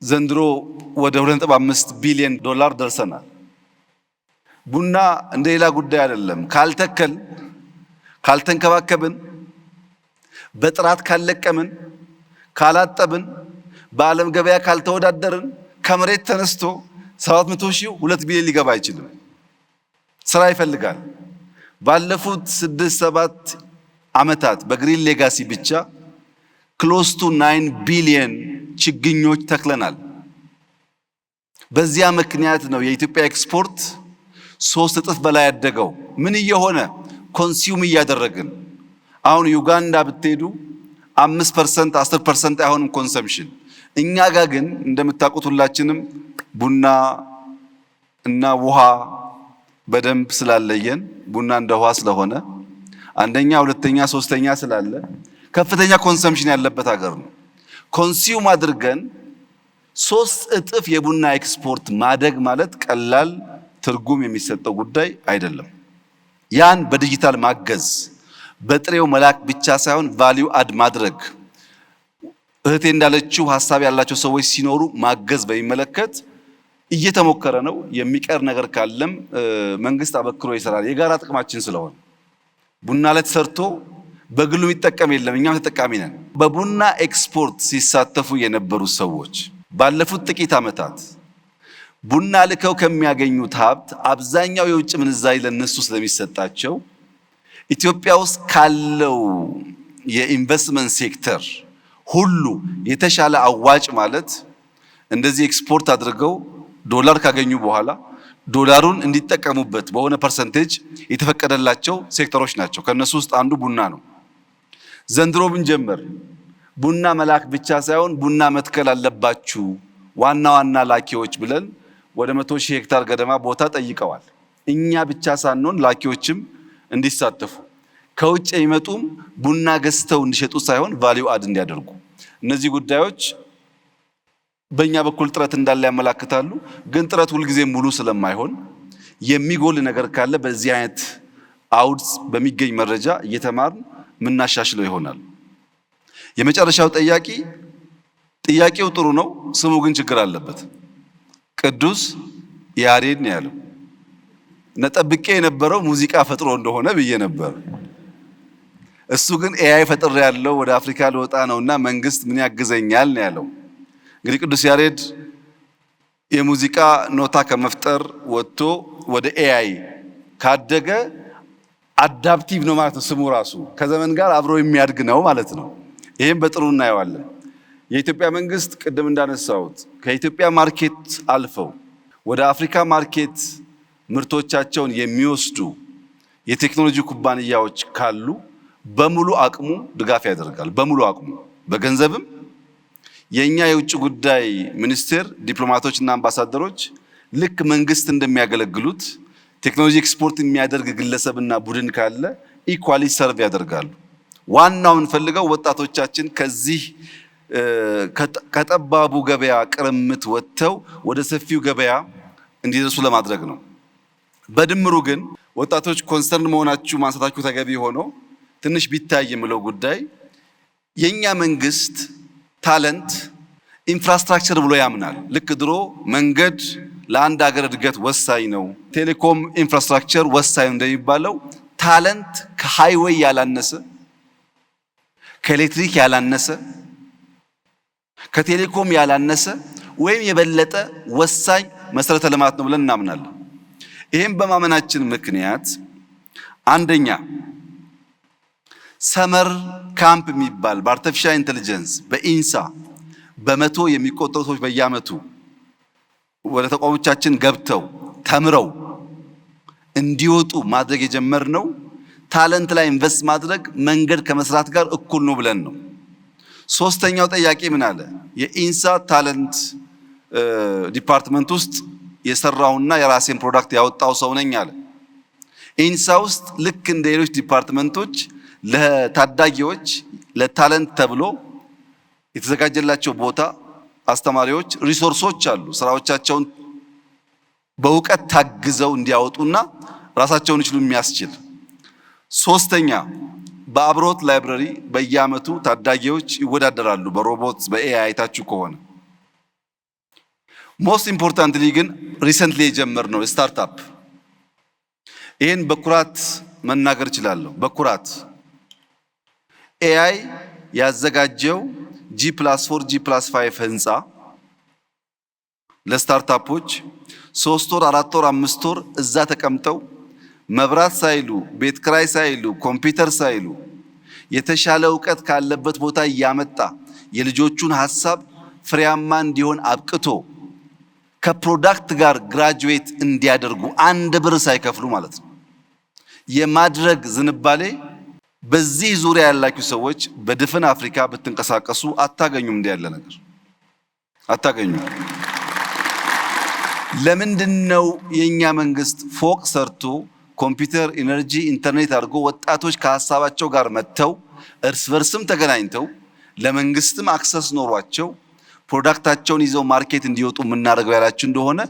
ዘንድሮ ወደ 2.5 ቢሊዮን ዶላር ደርሰናል። ቡና እንደ ሌላ ጉዳይ አይደለም። ካልተንከባከብን፣ በጥራት ካልለቀምን፣ ካላጠብን፣ በዓለም ገበያ ካልተወዳደርን ከመሬት ተነስቶ 700 ሺህ 2 ቢሊዮን ሊገባ አይችልም። ስራ ይፈልጋል። ባለፉት 6-7 ዓመታት በግሪን ሌጋሲ ብቻ ክሎስ ቱ 9 ቢሊዮን ችግኞች ተክለናል። በዚያ ምክንያት ነው የኢትዮጵያ ኤክስፖርት 3 እጥፍ በላይ ያደገው። ምን እየሆነ ኮንሱም እያደረግን አሁን ዩጋንዳ ብትሄዱ 5% 10% አይሆንም ኮንሰምፕሽን። እኛ ጋር ግን እንደምታውቁት ሁላችንም ቡና እና ውሃ በደንብ ስላለየን ቡና እንደ ውሃ ስለሆነ አንደኛ፣ ሁለተኛ፣ ሶስተኛ ስላለ ከፍተኛ ኮንሰምፕሽን ያለበት ሀገር ነው። ኮንሱም አድርገን 3 እጥፍ የቡና ኤክስፖርት ማደግ ማለት ቀላል ትርጉም የሚሰጠው ጉዳይ አይደለም። ያን በዲጂታል ማገዝ፣ በጥሬው መላክ ብቻ ሳይሆን ቫልዩ አድ ማድረግ፣ እህቴ እንዳለችው ሀሳብ ያላቸው ሰዎች ሲኖሩ ማገዝ በሚመለከት እየተሞከረ ነው። የሚቀር ነገር ካለም መንግስት አበክሮ ይሰራል። የጋራ ጥቅማችን ስለሆነ ቡና ላይ ተሰርቶ በግሉ የሚጠቀም የለም፣ እኛም ተጠቃሚ ነን። በቡና ኤክስፖርት ሲሳተፉ የነበሩ ሰዎች ባለፉት ጥቂት ዓመታት ቡና ልከው ከሚያገኙት ሀብት አብዛኛው የውጭ ምንዛሪ ለነሱ ስለሚሰጣቸው ኢትዮጵያ ውስጥ ካለው የኢንቨስትመንት ሴክተር ሁሉ የተሻለ አዋጭ ማለት እንደዚህ ኤክስፖርት አድርገው ዶላር ካገኙ በኋላ ዶላሩን እንዲጠቀሙበት በሆነ ፐርሰንቴጅ የተፈቀደላቸው ሴክተሮች ናቸው። ከነሱ ውስጥ አንዱ ቡና ነው። ዘንድሮ ብንጀምር ቡና መላክ ብቻ ሳይሆን ቡና መትከል አለባችሁ ዋና ዋና ላኪዎች ብለን ወደ 100,000 ሄክታር ገደማ ቦታ ጠይቀዋል። እኛ ብቻ ሳንሆን ላኪዎችም እንዲሳተፉ ከውጭ የሚመጡም ቡና ገዝተው እንዲሸጡ ሳይሆን ቫልዩ አድ እንዲያደርጉ፣ እነዚህ ጉዳዮች በእኛ በኩል ጥረት እንዳለ ያመላክታሉ። ግን ጥረት ሁልጊዜ ሙሉ ስለማይሆን የሚጎል ነገር ካለ በዚህ አይነት አውድ በሚገኝ መረጃ እየተማርን ምናሻሽለው ይሆናል። የመጨረሻው ጥያቄው ጥሩ ነው፣ ስሙ ግን ችግር አለበት። ቅዱስ ያሬድ ነው ያለው። ነጠብቄ የነበረው ሙዚቃ ፈጥሮ እንደሆነ ብዬ ነበር። እሱ ግን ኤአይ ፈጥሮ ያለው ወደ አፍሪካ ልወጣ ነውና መንግስት ምን ያግዘኛል ነው ያለው። እንግዲህ ቅዱስ ያሬድ የሙዚቃ ኖታ ከመፍጠር ወጥቶ ወደ ኤአይ ካደገ አዳፕቲቭ ነው ማለት ነው። ስሙ ራሱ ከዘመን ጋር አብሮ የሚያድግ ነው ማለት ነው። ይሄም በጥሩ እናየዋለን። የኢትዮጵያ መንግስት ቅድም እንዳነሳሁት ከኢትዮጵያ ማርኬት አልፈው ወደ አፍሪካ ማርኬት ምርቶቻቸውን የሚወስዱ የቴክኖሎጂ ኩባንያዎች ካሉ በሙሉ አቅሙ ድጋፍ ያደርጋል። በሙሉ አቅሙ በገንዘብም የኛ የውጭ ጉዳይ ሚኒስቴር ዲፕሎማቶችና አምባሳደሮች ልክ መንግስት እንደሚያገለግሉት ቴክኖሎጂ ኤክስፖርት የሚያደርግ ግለሰብና ቡድን ካለ ኢኳሊ ሰርቭ ያደርጋሉ። ዋናው የምንፈልገው ወጣቶቻችን ከዚህ ከጠባቡ ገበያ ቅርምት ወጥተው ወደ ሰፊው ገበያ እንዲደርሱ ለማድረግ ነው። በድምሩ ግን ወጣቶች ኮንሰርን መሆናችሁ ማንሳታችሁ ተገቢ ሆኖ ትንሽ ቢታይ የምለው ጉዳይ የኛ መንግስት ታለንት ኢንፍራስትራክቸር ብሎ ያምናል። ልክ ድሮ መንገድ ለአንድ ሀገር እድገት ወሳኝ ነው፣ ቴሌኮም ኢንፍራስትራክቸር ወሳኝ ነው እንደሚባለው ታለንት ከሃይዌይ ያላነሰ፣ ከኤሌክትሪክ ያላነሰ፣ ከቴሌኮም ያላነሰ ወይም የበለጠ ወሳኝ መሰረተ ልማት ነው ብለን እናምናለን። ይህም በማመናችን ምክንያት አንደኛ ሰመር ካምፕ የሚባል በአርቲፊሻል ኢንተለጀንስ በኢንሳ በመቶ የሚቆጠሩ ሰዎች በየዓመቱ ወደ ተቋሞቻችን ገብተው ተምረው እንዲወጡ ማድረግ የጀመርነው ታለንት ላይ ኢንቨስት ማድረግ መንገድ ከመስራት ጋር እኩል ነው ብለን ነው። ሶስተኛው ጥያቄ ምን አለ? የኢንሳ ታለንት ዲፓርትመንት ውስጥ የሰራውና የራሴን ፕሮዳክት ያወጣው ሰው ነኝ አለ። ኢንሳ ውስጥ ልክ እንደ ሌሎች ዲፓርትመንቶች ለታዳጊዎች ለታለንት ተብሎ የተዘጋጀላቸው ቦታ፣ አስተማሪዎች፣ ሪሶርሶች አሉ። ስራዎቻቸውን በእውቀት ታግዘው እንዲያወጡና ራሳቸውን ይችሉ የሚያስችል። ሶስተኛ በአብሮት ላይብረሪ በየዓመቱ ታዳጊዎች ይወዳደራሉ በሮቦት በኤአይ አይታችሁ ከሆነ። ሞስት ኢምፖርታንትሊ ግን ሪሰንትሊ የጀመርነው ስታርታፕ ይህን በኩራት መናገር እችላለሁ። በኩራት ኤአይ ያዘጋጀው G+4 G+5 ህንፃ ለስታርታፖች 3 ወር 4 ወር 5 ወር እዛ ተቀምጠው መብራት ሳይሉ ቤት ክራይ ሳይሉ ኮምፒውተር ሳይሉ የተሻለ እውቀት ካለበት ቦታ እያመጣ የልጆቹን ሐሳብ ፍሬያማ እንዲሆን አብቅቶ ከፕሮዳክት ጋር ግራጁዌት እንዲያደርጉ አንድ ብር ሳይከፍሉ ማለት ነው የማድረግ ዝንባሌ በዚህ ዙሪያ ያላችሁ ሰዎች በድፍን አፍሪካ ብትንቀሳቀሱ አታገኙም። እንዲህ ያለ ነገር አታገኙም። ለምንድነው የኛ መንግስት ፎቅ ሰርቶ ኮምፒውተር፣ ኢነርጂ፣ ኢንተርኔት አድርጎ ወጣቶች ከሀሳባቸው ጋር መጥተው እርስ በርስም ተገናኝተው ለመንግስትም አክሰስ ኖሯቸው ፕሮዳክታቸውን ይዘው ማርኬት እንዲወጡ የምናደርገው ያላችሁ እንደሆነ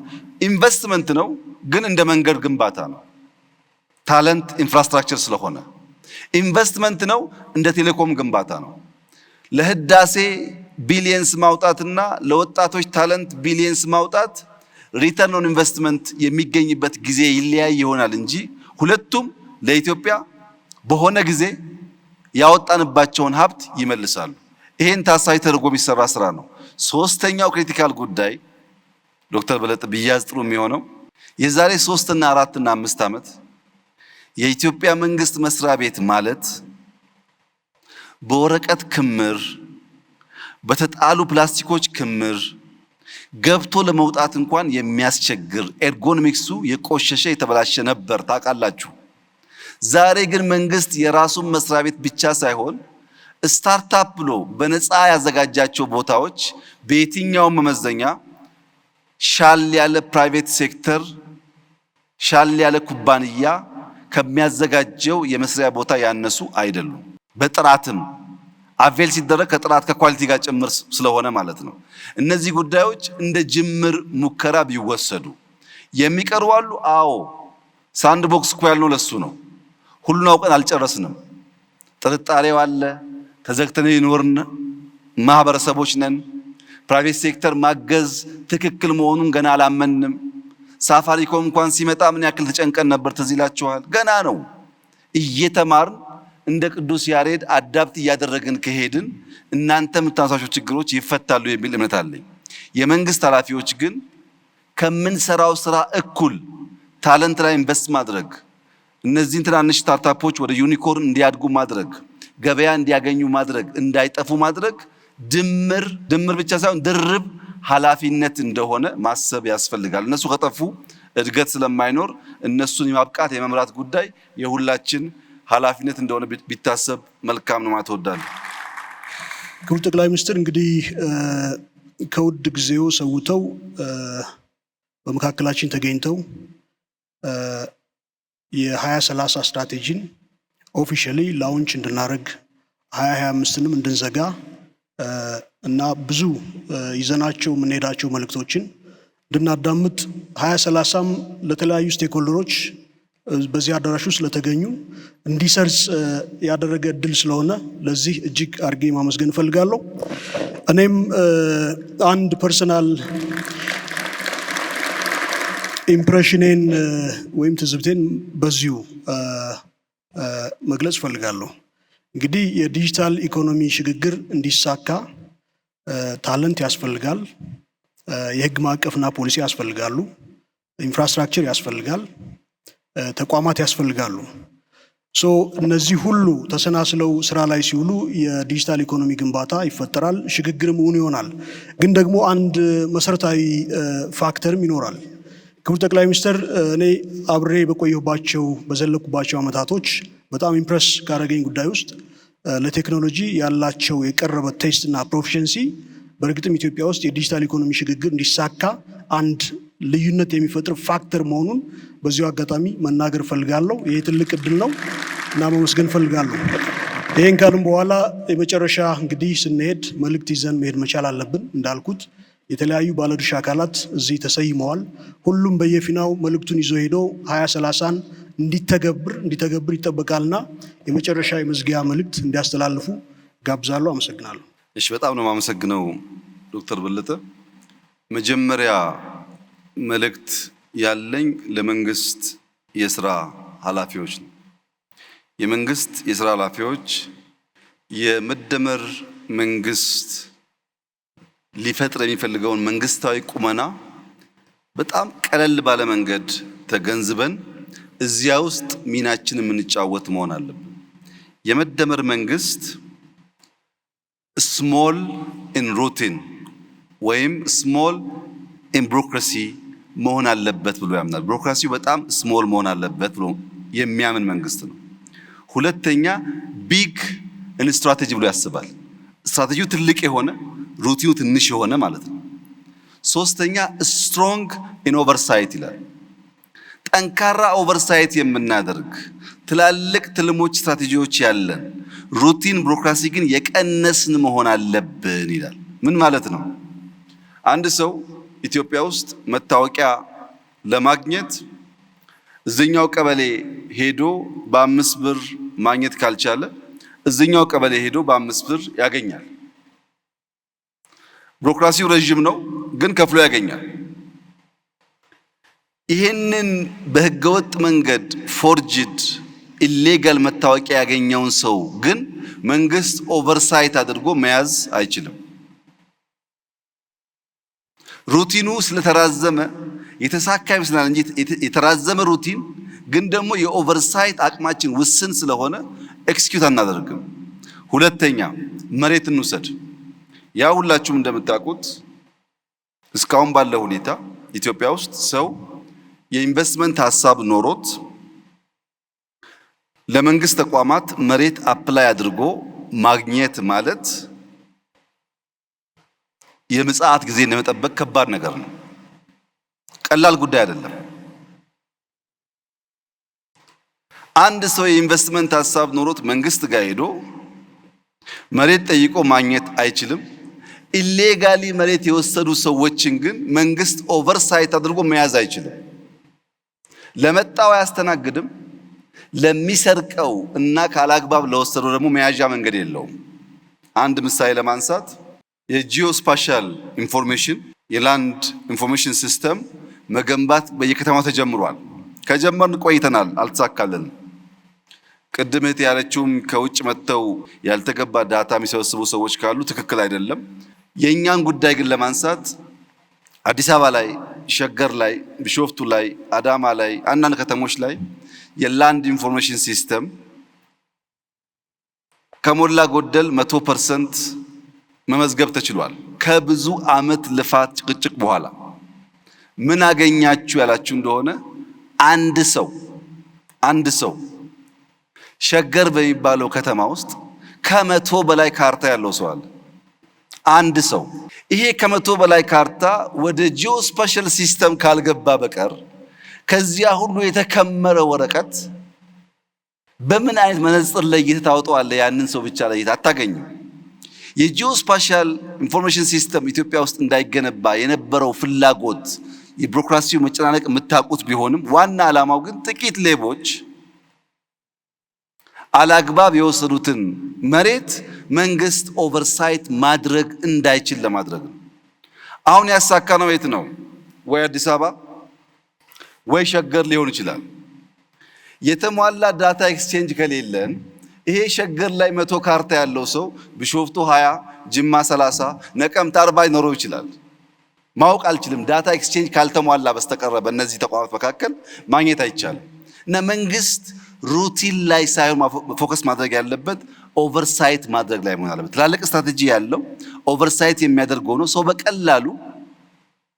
ኢንቨስትመንት ነው፣ ግን እንደ መንገድ ግንባታ ነው። ታለንት ኢንፍራስትራክቸር ስለሆነ ኢንቨስትመንት ነው፣ እንደ ቴሌኮም ግንባታ ነው። ለህዳሴ ቢሊየንስ ማውጣትና ለወጣቶች ታለንት ቢሊየንስ ማውጣት ሪተርን ኦን ኢንቨስትመንት የሚገኝበት ጊዜ ይለያይ ይሆናል እንጂ ሁለቱም ለኢትዮጵያ በሆነ ጊዜ ያወጣንባቸውን ሀብት ይመልሳሉ። ይሄን ታሳቢ ተደርጎ የሚሰራ ስራ ነው። ሶስተኛው ክሪቲካል ጉዳይ ዶክተር በለጠ ቢያዝ ጥሩ የሚሆነው የዛሬ 3 እና 4 እና 5 ዓመት የኢትዮጵያ መንግስት መስሪያ ቤት ማለት በወረቀት ክምር፣ በተጣሉ ፕላስቲኮች ክምር ገብቶ ለመውጣት እንኳን የሚያስቸግር ኤርጎኖሚክሱ የቆሸሸ የተበላሸ ነበር ታውቃላችሁ። ዛሬ ግን መንግስት የራሱን መስሪያ ቤት ብቻ ሳይሆን ስታርታፕ ብሎ በነፃ ያዘጋጃቸው ቦታዎች በየትኛውም መመዘኛ ሻል ያለ ፕራይቬት ሴክተር ሻል ያለ ኩባንያ ከሚያዘጋጀው የመስሪያ ቦታ ያነሱ አይደሉም። በጥራትም አቬል ሲደረግ ከጥራት ከኳሊቲ ጋር ጭምር ስለሆነ ማለት ነው። እነዚህ ጉዳዮች እንደ ጅምር ሙከራ ቢወሰዱ የሚቀርቡ አሉ። አዎ ሳንድ ቦክስ እኮ ያልነው ለሱ ነው። ሁሉን አውቀን አልጨረስንም። ጥርጣሬው አለ። ተዘግተን የኖርን ማህበረሰቦች ነን። ፕራይቬት ሴክተር ማገዝ ትክክል መሆኑን ገና አላመንም። ሳፋሪኮም እንኳን ሲመጣ ምን ያክል ተጨንቀን ነበር ትዝ ይላችኋል። ገና ነው። እየተማርን እንደ ቅዱስ ያሬድ አዳፕት እያደረግን ከሄድን እናንተ የምታነሳቸው ችግሮች ይፈታሉ የሚል እምነት አለኝ። የመንግስት ኃላፊዎች ግን ከምንሰራው ስራ እኩል ታለንት ላይ ኢንቨስት ማድረግ፣ እነዚህን ትናንሽ ስታርታፖች ወደ ዩኒኮርን እንዲያድጉ ማድረግ፣ ገበያ እንዲያገኙ ማድረግ፣ እንዳይጠፉ ማድረግ ድምር ብቻ ሳይሆን ድርብ ኃላፊነት እንደሆነ ማሰብ ያስፈልጋል። እነሱ ከጠፉ እድገት ስለማይኖር እነሱን የማብቃት የመምራት ጉዳይ የሁላችን ኃላፊነት እንደሆነ ቢታሰብ መልካም ነው ማለት እወዳለሁ። ክቡር ጠቅላይ ሚኒስትር እንግዲህ ከውድ ጊዜው ሰውተው በመካከላችን ተገኝተው የ2030 ስትራቴጂን ኦፊሻሊ ላውንች እንድናደርግ 2025ንም እንድንዘጋ እና ብዙ ይዘናቸው የምንሄዳቸው መልእክቶችን እንድናዳምጥ 2030ም ለተለያዩ ስቴክሆልደሮች በዚህ አዳራሽ ውስጥ ስለተገኙ እንዲሰርጽ ያደረገ እድል ስለሆነ ለዚህ እጅግ አድርጌ ማመስገን እፈልጋለሁ። እኔም አንድ ፐርሰናል ኢምፕሬሽኔን ወይም ትዝብቴን በዚሁ መግለጽ እፈልጋለሁ። እንግዲህ የዲጂታል ኢኮኖሚ ሽግግር እንዲሳካ ታለንት ያስፈልጋል፣ የህግ ማዕቀፍና ፖሊሲ ያስፈልጋሉ፣ ኢንፍራስትራክቸር ያስፈልጋል፣ ተቋማት ያስፈልጋሉ። እነዚህ ሁሉ ተሰናስለው ስራ ላይ ሲውሉ የዲጂታል ኢኮኖሚ ግንባታ ይፈጠራል፣ ሽግግርም እውን ይሆናል። ግን ደግሞ አንድ መሰረታዊ ፋክተርም ይኖራል። ክቡር ጠቅላይ ሚኒስትር፣ እኔ አብሬ በቆየሁባቸው በዘለኩባቸው አመታቶች በጣም ኢምፕረስ ካደረገኝ ጉዳይ ውስጥ ለቴክኖሎጂ ያላቸው የቀረበ ቴስት እና ፕሮፊሸንሲ በእርግጥም ኢትዮጵያ ውስጥ የዲጂታል ኢኮኖሚ ሽግግር እንዲሳካ አንድ ልዩነት የሚፈጥር ፋክተር መሆኑን በዚሁ አጋጣሚ መናገር ፈልጋለሁ። ይሄ ትልቅ እድል ነው እና መመስገን ፈልጋለሁ። ይሄን ካልም በኋላ የመጨረሻ እንግዲህ ስንሄድ መልእክት ይዘን መሄድ መቻል አለብን። እንዳልኩት የተለያዩ ባለድርሻ አካላት እዚህ ተሰይመዋል። ሁሉም በየፊናው መልእክቱን ይዞ ሄዶ 2030ን እንዲተገብር ይጠበቃልና የመጨረሻ የመዝጊያ መልእክት እንዲያስተላልፉ ጋብዛለሁ። አመሰግናለሁ። እሺ፣ በጣም ነው የማመሰግነው ዶክተር በለጠ። መጀመሪያ መልእክት ያለኝ ለመንግስት የስራ ኃላፊዎች ነው። የመንግስት የስራ ኃላፊዎች የመደመር መንግስት ሊፈጥር የሚፈልገውን መንግስታዊ ቁመና በጣም ቀለል ባለ መንገድ ተገንዝበን እዚያ ውስጥ ሚናችን የምንጫወት መሆን አለብን። የመደመር መንግስት ስሞል ኢን ሩቲን ወይም ስሞል ኢን ቢሮክራሲ መሆን አለበት ብሎ ያምናል። ቢሮክራሲው በጣም ስሞል መሆን አለበት ብሎ የሚያምን መንግስት ነው። ሁለተኛ ቢግ ስትራቴጂ ብሎ ያስባል። ስትራቴጂው ትልቅ የሆነ ሩቲኑ ትንሽ የሆነ ማለት ነው። ሶስተኛ ስትሮንግ ኢን ኦቨርሳይት ይላል። ጠንካራ ኦቨርሳይት የምናደርግ ትላልቅ ትልሞች፣ ስትራቴጂዎች ያለን ሩቲን ቢሮክራሲ ግን የቀነስን መሆን አለብን ይላል። ምን ማለት ነው? አንድ ሰው ኢትዮጵያ ውስጥ መታወቂያ ለማግኘት እዚኛው ቀበሌ ሄዶ በ5 ብር ማግኘት ካልቻለ እዚኛው ቀበሌ ሄዶ በ5 ብር ያገኛል። ቢሮክራሲው ረጅም ነው፣ ግን ከፍሎ ያገኛል። ይሄንን በህገወጥ መንገድ ፎርጅድ ኢሌጋል መታወቂያ ያገኘውን ሰው ግን መንግስት ኦቨርሳይት አድርጎ መያዝ አይችልም። ሩቲኑ ስለተራዘመ የተሳካ ይመስላል እንጂ የተራዘመ ሩቲን ግን ደግሞ የኦቨርሳይት አቅማችን ውስን ስለሆነ ኤክስኪዩት አናደርግም። ሁለተኛ መሬት እንውሰድ። ያ ሁላችሁም እንደምታውቁት እስካሁን ባለው ሁኔታ ኢትዮጵያ ውስጥ ሰው የኢንቨስትመንት ሐሳብ ኖሮት ለመንግስት ተቋማት መሬት አፕላይ አድርጎ ማግኘት ማለት የምጽአት ጊዜ ለመጠበቅ ከባድ ነገር ነው። ቀላል ጉዳይ አይደለም። አንድ ሰው የኢንቨስትመንት ሐሳብ ኖሮት መንግስት ጋር ሄዶ መሬት ጠይቆ ማግኘት አይችልም። ኢሌጋሊ መሬት የወሰዱ ሰዎችን ግን መንግስት ኦቨርሳይት አድርጎ መያዝ አይችልም። ለመጣው አያስተናግድም። ለሚሰርቀው እና ካላግባብ ለወሰደው ደግሞ መያዣ መንገድ የለውም። አንድ ምሳሌ ለማንሳት የጂኦስፓሻል ኢንፎርሜሽን የላንድ ኢንፎርሜሽን ሲስተም መገንባት በየከተማው ተጀምሯል። ከጀመርን ቆይተናል፣ አልተሳካልንም። ቅድም እህት ያለችውም ከውጭ መጥተው ያልተገባ ዳታ የሚሰበስቡ ሰዎች ካሉ ትክክል አይደለም። የእኛን ጉዳይ ግን ለማንሳት አዲስ አበባ ላይ፣ ሸገር ላይ፣ ቢሾፍቱ ላይ፣ አዳማ ላይ፣ አንዳንድ ከተሞች ላይ የላንድ ኢንፎርሜሽን ሲስተም ከሞላ ጎደል 100% መመዝገብ ተችሏል። ከብዙ ዓመት ልፋት ጭቅጭቅ በኋላ ምን አገኛችሁ ያላችሁ እንደሆነ አንድ ሰው ሸገር በሚባለው ከተማ ውስጥ ከ100 በላይ ካርታ ያለው ሰው አለ። አንድ ሰው ይሄ ከ100 በላይ ካርታ ወደ ጂኦስፓሻል ሲስተም ካልገባ በቀር ከዚያ ሁሉ የተከመረ ወረቀት በምን አይነት መነጽር ለይተህ ታወጣዋለህ? ያንን ሰው ብቻ ለይተህ አታገኝም። የጂኦስፓሻል ኢንፎርሜሽን ሲስተም ኢትዮጵያ ውስጥ እንዳይገነባ የነበረው ፍላጎት የቢሮክራሲው መጨናነቅ የምታውቁት ቢሆንም ዋና ዓላማው ግን ጥቂት ሌቦች አላግባብ የወሰዱትን መሬት መንግስት ኦቨርሳይት ማድረግ እንዳይችል ለማድረግ ነው። አሁን ያሳካነው የት ነው? ወይ አዲስ አበባ ወይ ሸገር ሊሆን ይችላል። የተሟላ ዳታ ኤክስቼንጅ ከሌለን ይሄ ሸገር ላይ 100 ካርታ ያለው ሰው ቢሾፍቱ 20፣ ጅማ 30፣ ነቀምት 40 ይኖረው ይችላል። ማወቅ አልችልም። ዳታ ኤክስቼንጅ ካልተሟላ በስተቀር በእነዚህ ተቋማት መካከል ማግኘት አይቻልም። እና መንግስት ሩቲን ላይ ሳይሆን ፎከስ ማድረግ ያለበት ኦቨርሳይት ማድረግ ላይ መሆን አለበት። ትላልቅ ስትራቴጂ ያለው ኦቨርሳይት የሚያደርግ ሆኖ ሰው በቀላሉ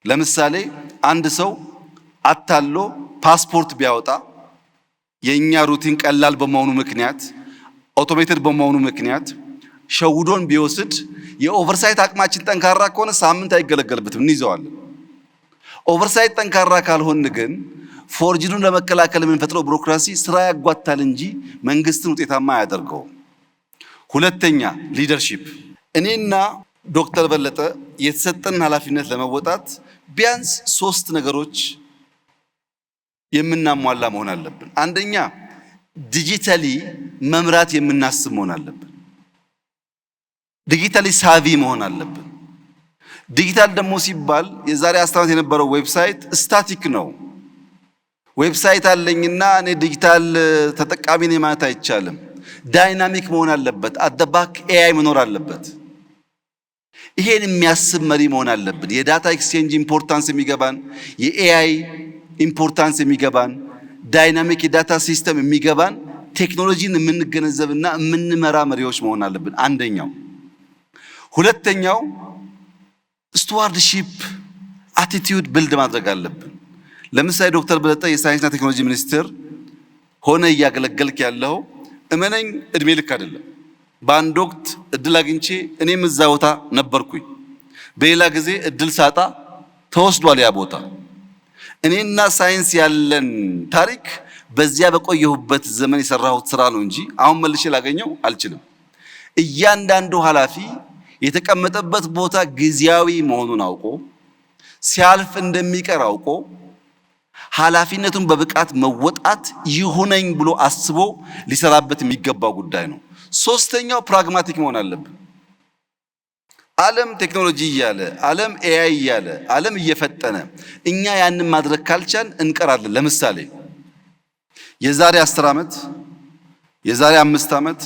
ለምሳሌ አንድ ሰው አታሎ ፓስፖርት ቢያወጣ የኛ ሩቲን ቀላል በመሆኑ ምክንያት አውቶሜትድ በመሆኑ ምክንያት ሸውዶን ቢወስድ የኦቨርሳይት አቅማችን ጠንካራ ከሆነ ሳምንት አይገለገልበትም፣ እንይዘዋለን። ኦቨርሳይት ጠንካራ ካልሆን ግን ፎርጅዱን ለመከላከል የምንፈጥረው ቢሮክራሲ ስራ ያጓታል እንጂ መንግስትን ውጤታማ አያደርገውም። ሁለተኛ ሊደርሺፕ። እኔና ዶክተር በለጠ የተሰጠን ኃላፊነት ለመወጣት ቢያንስ 3 ነገሮች የምናሟላ መሆን አለብን። አንደኛ ዲጂታሊ መምራት የምናስብ መሆን አለብን። ዲጂታሊ ሳቪ መሆን አለብን። ዲጂታል ደግሞ ሲባል የዛሬ 10 ዓመት የነበረው ዌብሳይት ስታቲክ ነው። ዌብሳይት አለኝና እኔ ዲጂታል ተጠቃሚ ነኝ ማለት አይቻልም። ዳይናሚክ መሆን አለበት። አደባክ ኤአይ መኖር አለበት። ይሄን የሚያስብ መሪ መሆን አለብን። የዳታ ኤክስቼንጅ ኢምፖርታንስ የሚገባን፣ የኤአይ ኢምፖርታንስ የሚገባን፣ ዳይናሚክ የዳታ ሲስተም የሚገባን ቴክኖሎጂን የምንገነዘብና የምንመራ መሪዎች መሆን አለብን። አንደኛው። ሁለተኛው ስቱዋርድሺፕ አቲቲዩድ ቢልድ ማድረግ አለብን። ለምሳሌ ዶክተር በለጠ የሳይንስና ቴክኖሎጂ ሚኒስትር ሆነ እያገለገልክ ያለው እመነኝ እድሜ ልክ አይደለም። በአንድ ወቅት እድል አግኝቼ እኔም እዛ ቦታ ነበርኩኝ። በሌላ ጊዜ እድል ሳጣ ተወስዷል ያ ቦታ። እኔና ሳይንስ ያለን ታሪክ በዚያ በቆየሁበት ዘመን የሰራሁት ስራ ነው እንጂ አሁን መልሼ ላገኘው አልችልም። እያንዳንዱ ኃላፊ የተቀመጠበት ቦታ ጊዜያዊ መሆኑን አውቆ ሲያልፍ እንደሚቀር አውቆ ኃላፊነቱን በብቃት መወጣት ይሁነኝ ብሎ አስቦ ሊሰራበት የሚገባው ጉዳይ ነው። ሶስተኛው ፕራግማቲክ መሆን አለብን። ዓለም ቴክኖሎጂ እያለ ዓለም ኤአይ እያለ ዓለም እየፈጠነ እኛ ያንን ማድረግ ካልቻል እንቀራለን። ለምሳሌ የዛሬ 10 ዓመት የዛሬ 5 ዓመት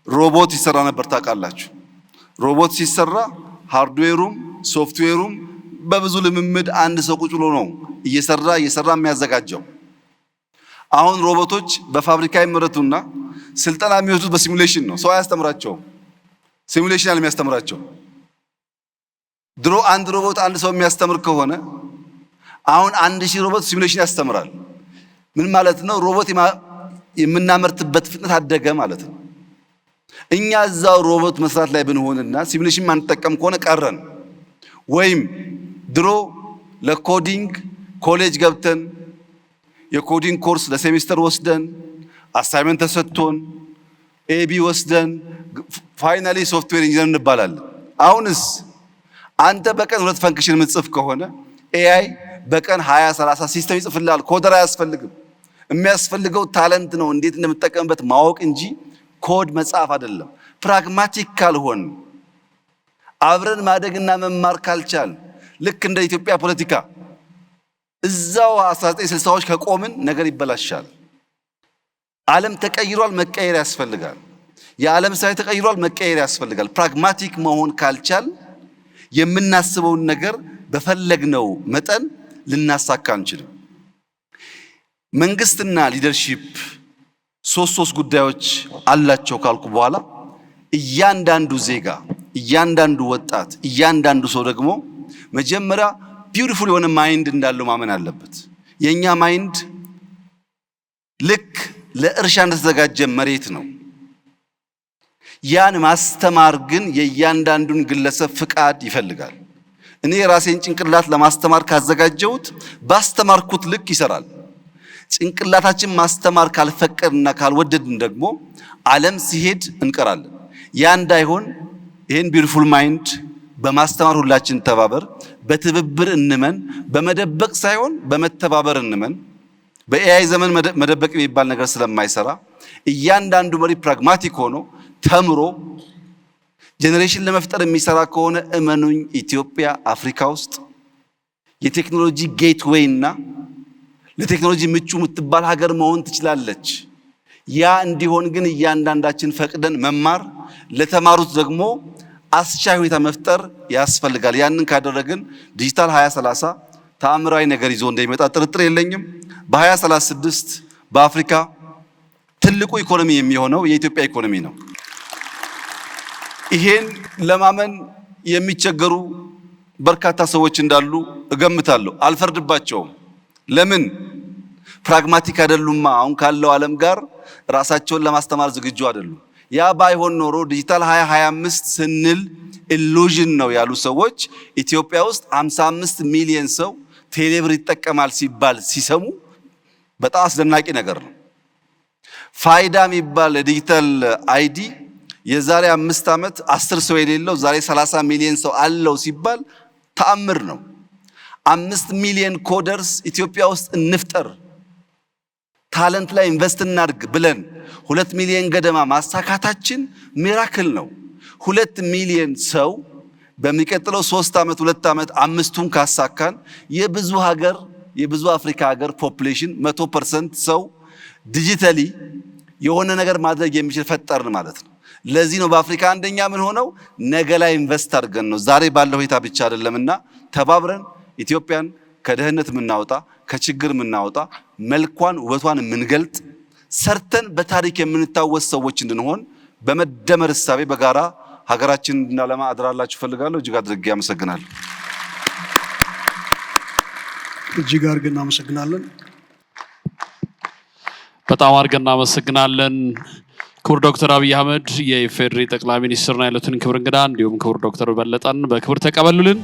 ሮቦት ይሰራ ነበር ታውቃላችሁ። ሮቦት ሲሰራ ሃርድዌሩም ሶፍትዌሩም በብዙ ልምምድ አንድ ሰው ቁጭ ብሎ ነው እየሰራ የሚያዘጋጀው። አሁን ሮቦቶች በፋብሪካ ይመረቱና ስልጠና የሚወስዱት በሲሙሌሽን ነው። ሰው አያስተምራቸውም። ሲሙሌሽን አለ የሚያስተምራቸው። ድሮ አንድ ሮቦት አንድ ሰው የሚያስተምር ከሆነ አሁን 1000 ሮቦት ሲሙሌሽን ያስተምራል። ምን ማለት ነው? ሮቦት የምናመርትበት ፍጥነት አደገ ማለት ነው። እኛ እዛው ሮቦት መስራት ላይ ብንሆንና ሲሙሌሽን ማንጠቀም ከሆነ ቀረን። ወይም ድሮ ለኮዲንግ ኮሌጅ ገብተን የኮዲንግ ኮርስ ለሴሚስተር ወስደን አሳይመንት ተሰጥቶን ኤቢ ወስደን ፋይናሊ ሶፍትዌር ኢንጂነር እንባላለን። አሁንስ አንተ በቀን 2 ፈንክሽን የምትጽፍ ከሆነ ኤአይ በቀን 20-30 ሲስተም ይጽፍልሃል። ኮደር አያስፈልግም። የሚያስፈልገው ታለንት ነው፣ እንዴት እንደምትጠቀምበት ማወቅ እንጂ ኮድ መጻፍ አይደለም። ፕራግማቲክ ካልሆን አብረን ማደግና መማር ካልቻል ልክ እንደ ኢትዮጵያ ፖለቲካ እዛው 1960ዎች ከቆምን ነገር ይበላሻል። ዓለም ተቀይሯል፣ መቀየር ያስፈልጋል። የዓለም ሳይ ተቀይሯል፣ መቀየር ያስፈልጋል። ፕራግማቲክ መሆን ካልቻል የምናስበውን ነገር በፈለግነው መጠን ልናሳካ አንችልም። መንግስትና ሊደርሺፕ ሶስት ጉዳዮች አላቸው ካልኩ በኋላ እያንዳንዱ ዜጋ፣ እያንዳንዱ ወጣት፣ እያንዳንዱ ሰው ደግሞ መጀመሪያ ቢዩቲፉል የሆነ ማይንድ እንዳለው ማመን አለበት። የኛ ማይንድ ልክ ለእርሻ እንደተዘጋጀ መሬት ነው። ያን ማስተማር ግን የእያንዳንዱን ግለሰብ ፍቃድ ይፈልጋል። እኔ ራሴን ጭንቅላት ለማስተማር ካዘጋጀሁት ባስተማርኩት ልክ ይሰራል። ጭንቅላታችን ማስተማር ካልፈቀድና ካልወደድን ደግሞ ዓለም ሲሄድ እንቀራለን። ያ እንዳይሆን ይሄን ቢዩቲፉል ማይንድ በማስተማር ሁላችን ተባበር፣ በትብብር እንመን፣ በመደበቅ ሳይሆን በመተባበር እንመን። በኤአይ ዘመን መደበቅ የሚባል ነገር ስለማይሰራ እያንዳንዱ መሪ ፕራግማቲክ ሆኖ ተምሮ ጄኔሬሽን ለመፍጠር የሚሰራ ከሆነ እመኑኝ ኢትዮጵያ አፍሪካ ውስጥ የቴክኖሎጂ ጌትዌይ እና ለቴክኖሎጂ ምቹ የምትባል ሀገር መሆን ትችላለች። ያ እንዲሆን ግን እያንዳንዳችን ፈቅደን መማር፣ ለተማሩት ደግሞ አስቻይ ሁኔታ መፍጠር ያስፈልጋል። ያንን ካደረግን ዲጂታል 2030 ተአምራዊ ነገር ይዞ እንደሚመጣ ጥርጥር የለኝም። በ2036 በአፍሪካ ትልቁ ኢኮኖሚ የሚሆነው የኢትዮጵያ ኢኮኖሚ ነው። ይሄን ለማመን የሚቸገሩ በርካታ ሰዎች እንዳሉ እገምታለሁ። አልፈርድባቸውም። ለምን? ፕራግማቲክ አይደሉማ። አሁን ካለው ዓለም ጋር ራሳቸውን ለማስተማር ዝግጁ አይደሉም። ያ ባይሆን ኖሮ ዲጂታል 2025 ስንል ኢሉዥን ነው ያሉ ሰዎች ኢትዮጵያ ውስጥ 55 ሚሊዮን ሰው ቴሌብር ይጠቀማል ሲባል ሲሰሙ በጣም አስደናቂ ነገር ነው። ፋይዳ የሚባል ዲጂታል አይዲ የዛሬ 5 ዓመት 10 ሰው የሌለው ዛሬ 30 ሚሊዮን ሰው አለው ሲባል ተአምር ነው። 5 ሚሊዮን ኮደርስ ኢትዮጵያ ውስጥ እንፍጠር፣ ታለንት ላይ ኢንቨስት እናድርግ ብለን 2 ሚሊዮን ገደማ ማሳካታችን ሚራክል ነው። 2 ሚሊዮን ሰው በሚቀጥለው 3 ዓመት 2 ዓመት 5ቱን ካሳካን የብዙ አፍሪካ ሀገር ፖፑሌሽን 100% ሰው ዲጂታሊ የሆነ ነገር ማድረግ የሚችል ፈጠርን ማለት ነው። ለዚህ ነው በአፍሪካ አንደኛ ምን ሆነው ነገ ላይ ኢንቨስት አድርገን ነው። ዛሬ ባለው ሁኔታ ብቻ አይደለምና ተባብረን ኢትዮጵያን ከድህነት የምናወጣ ከችግር የምናወጣ መልኳን ውበቷን የምንገልጥ ሰርተን በታሪክ የምንታወስ ሰዎች እንድንሆን በመደመር እሳቤ በጋራ ሀገራችንን እንድናለማ አደራላችሁ ፈልጋለሁ። እጅግ አድርጌ አመሰግናለሁ። እጅግ አድርገን እናመሰግናለን። በጣም አድርገን እናመሰግናለን። ክቡር ዶክተር አብይ አህመድ የኢፌዴሪ ጠቅላይ ሚኒስትርና ያሉትን ክብር እንግዳ እንዲሁም ክቡር ዶክተር በለጠን በክብር ተቀበሉልን።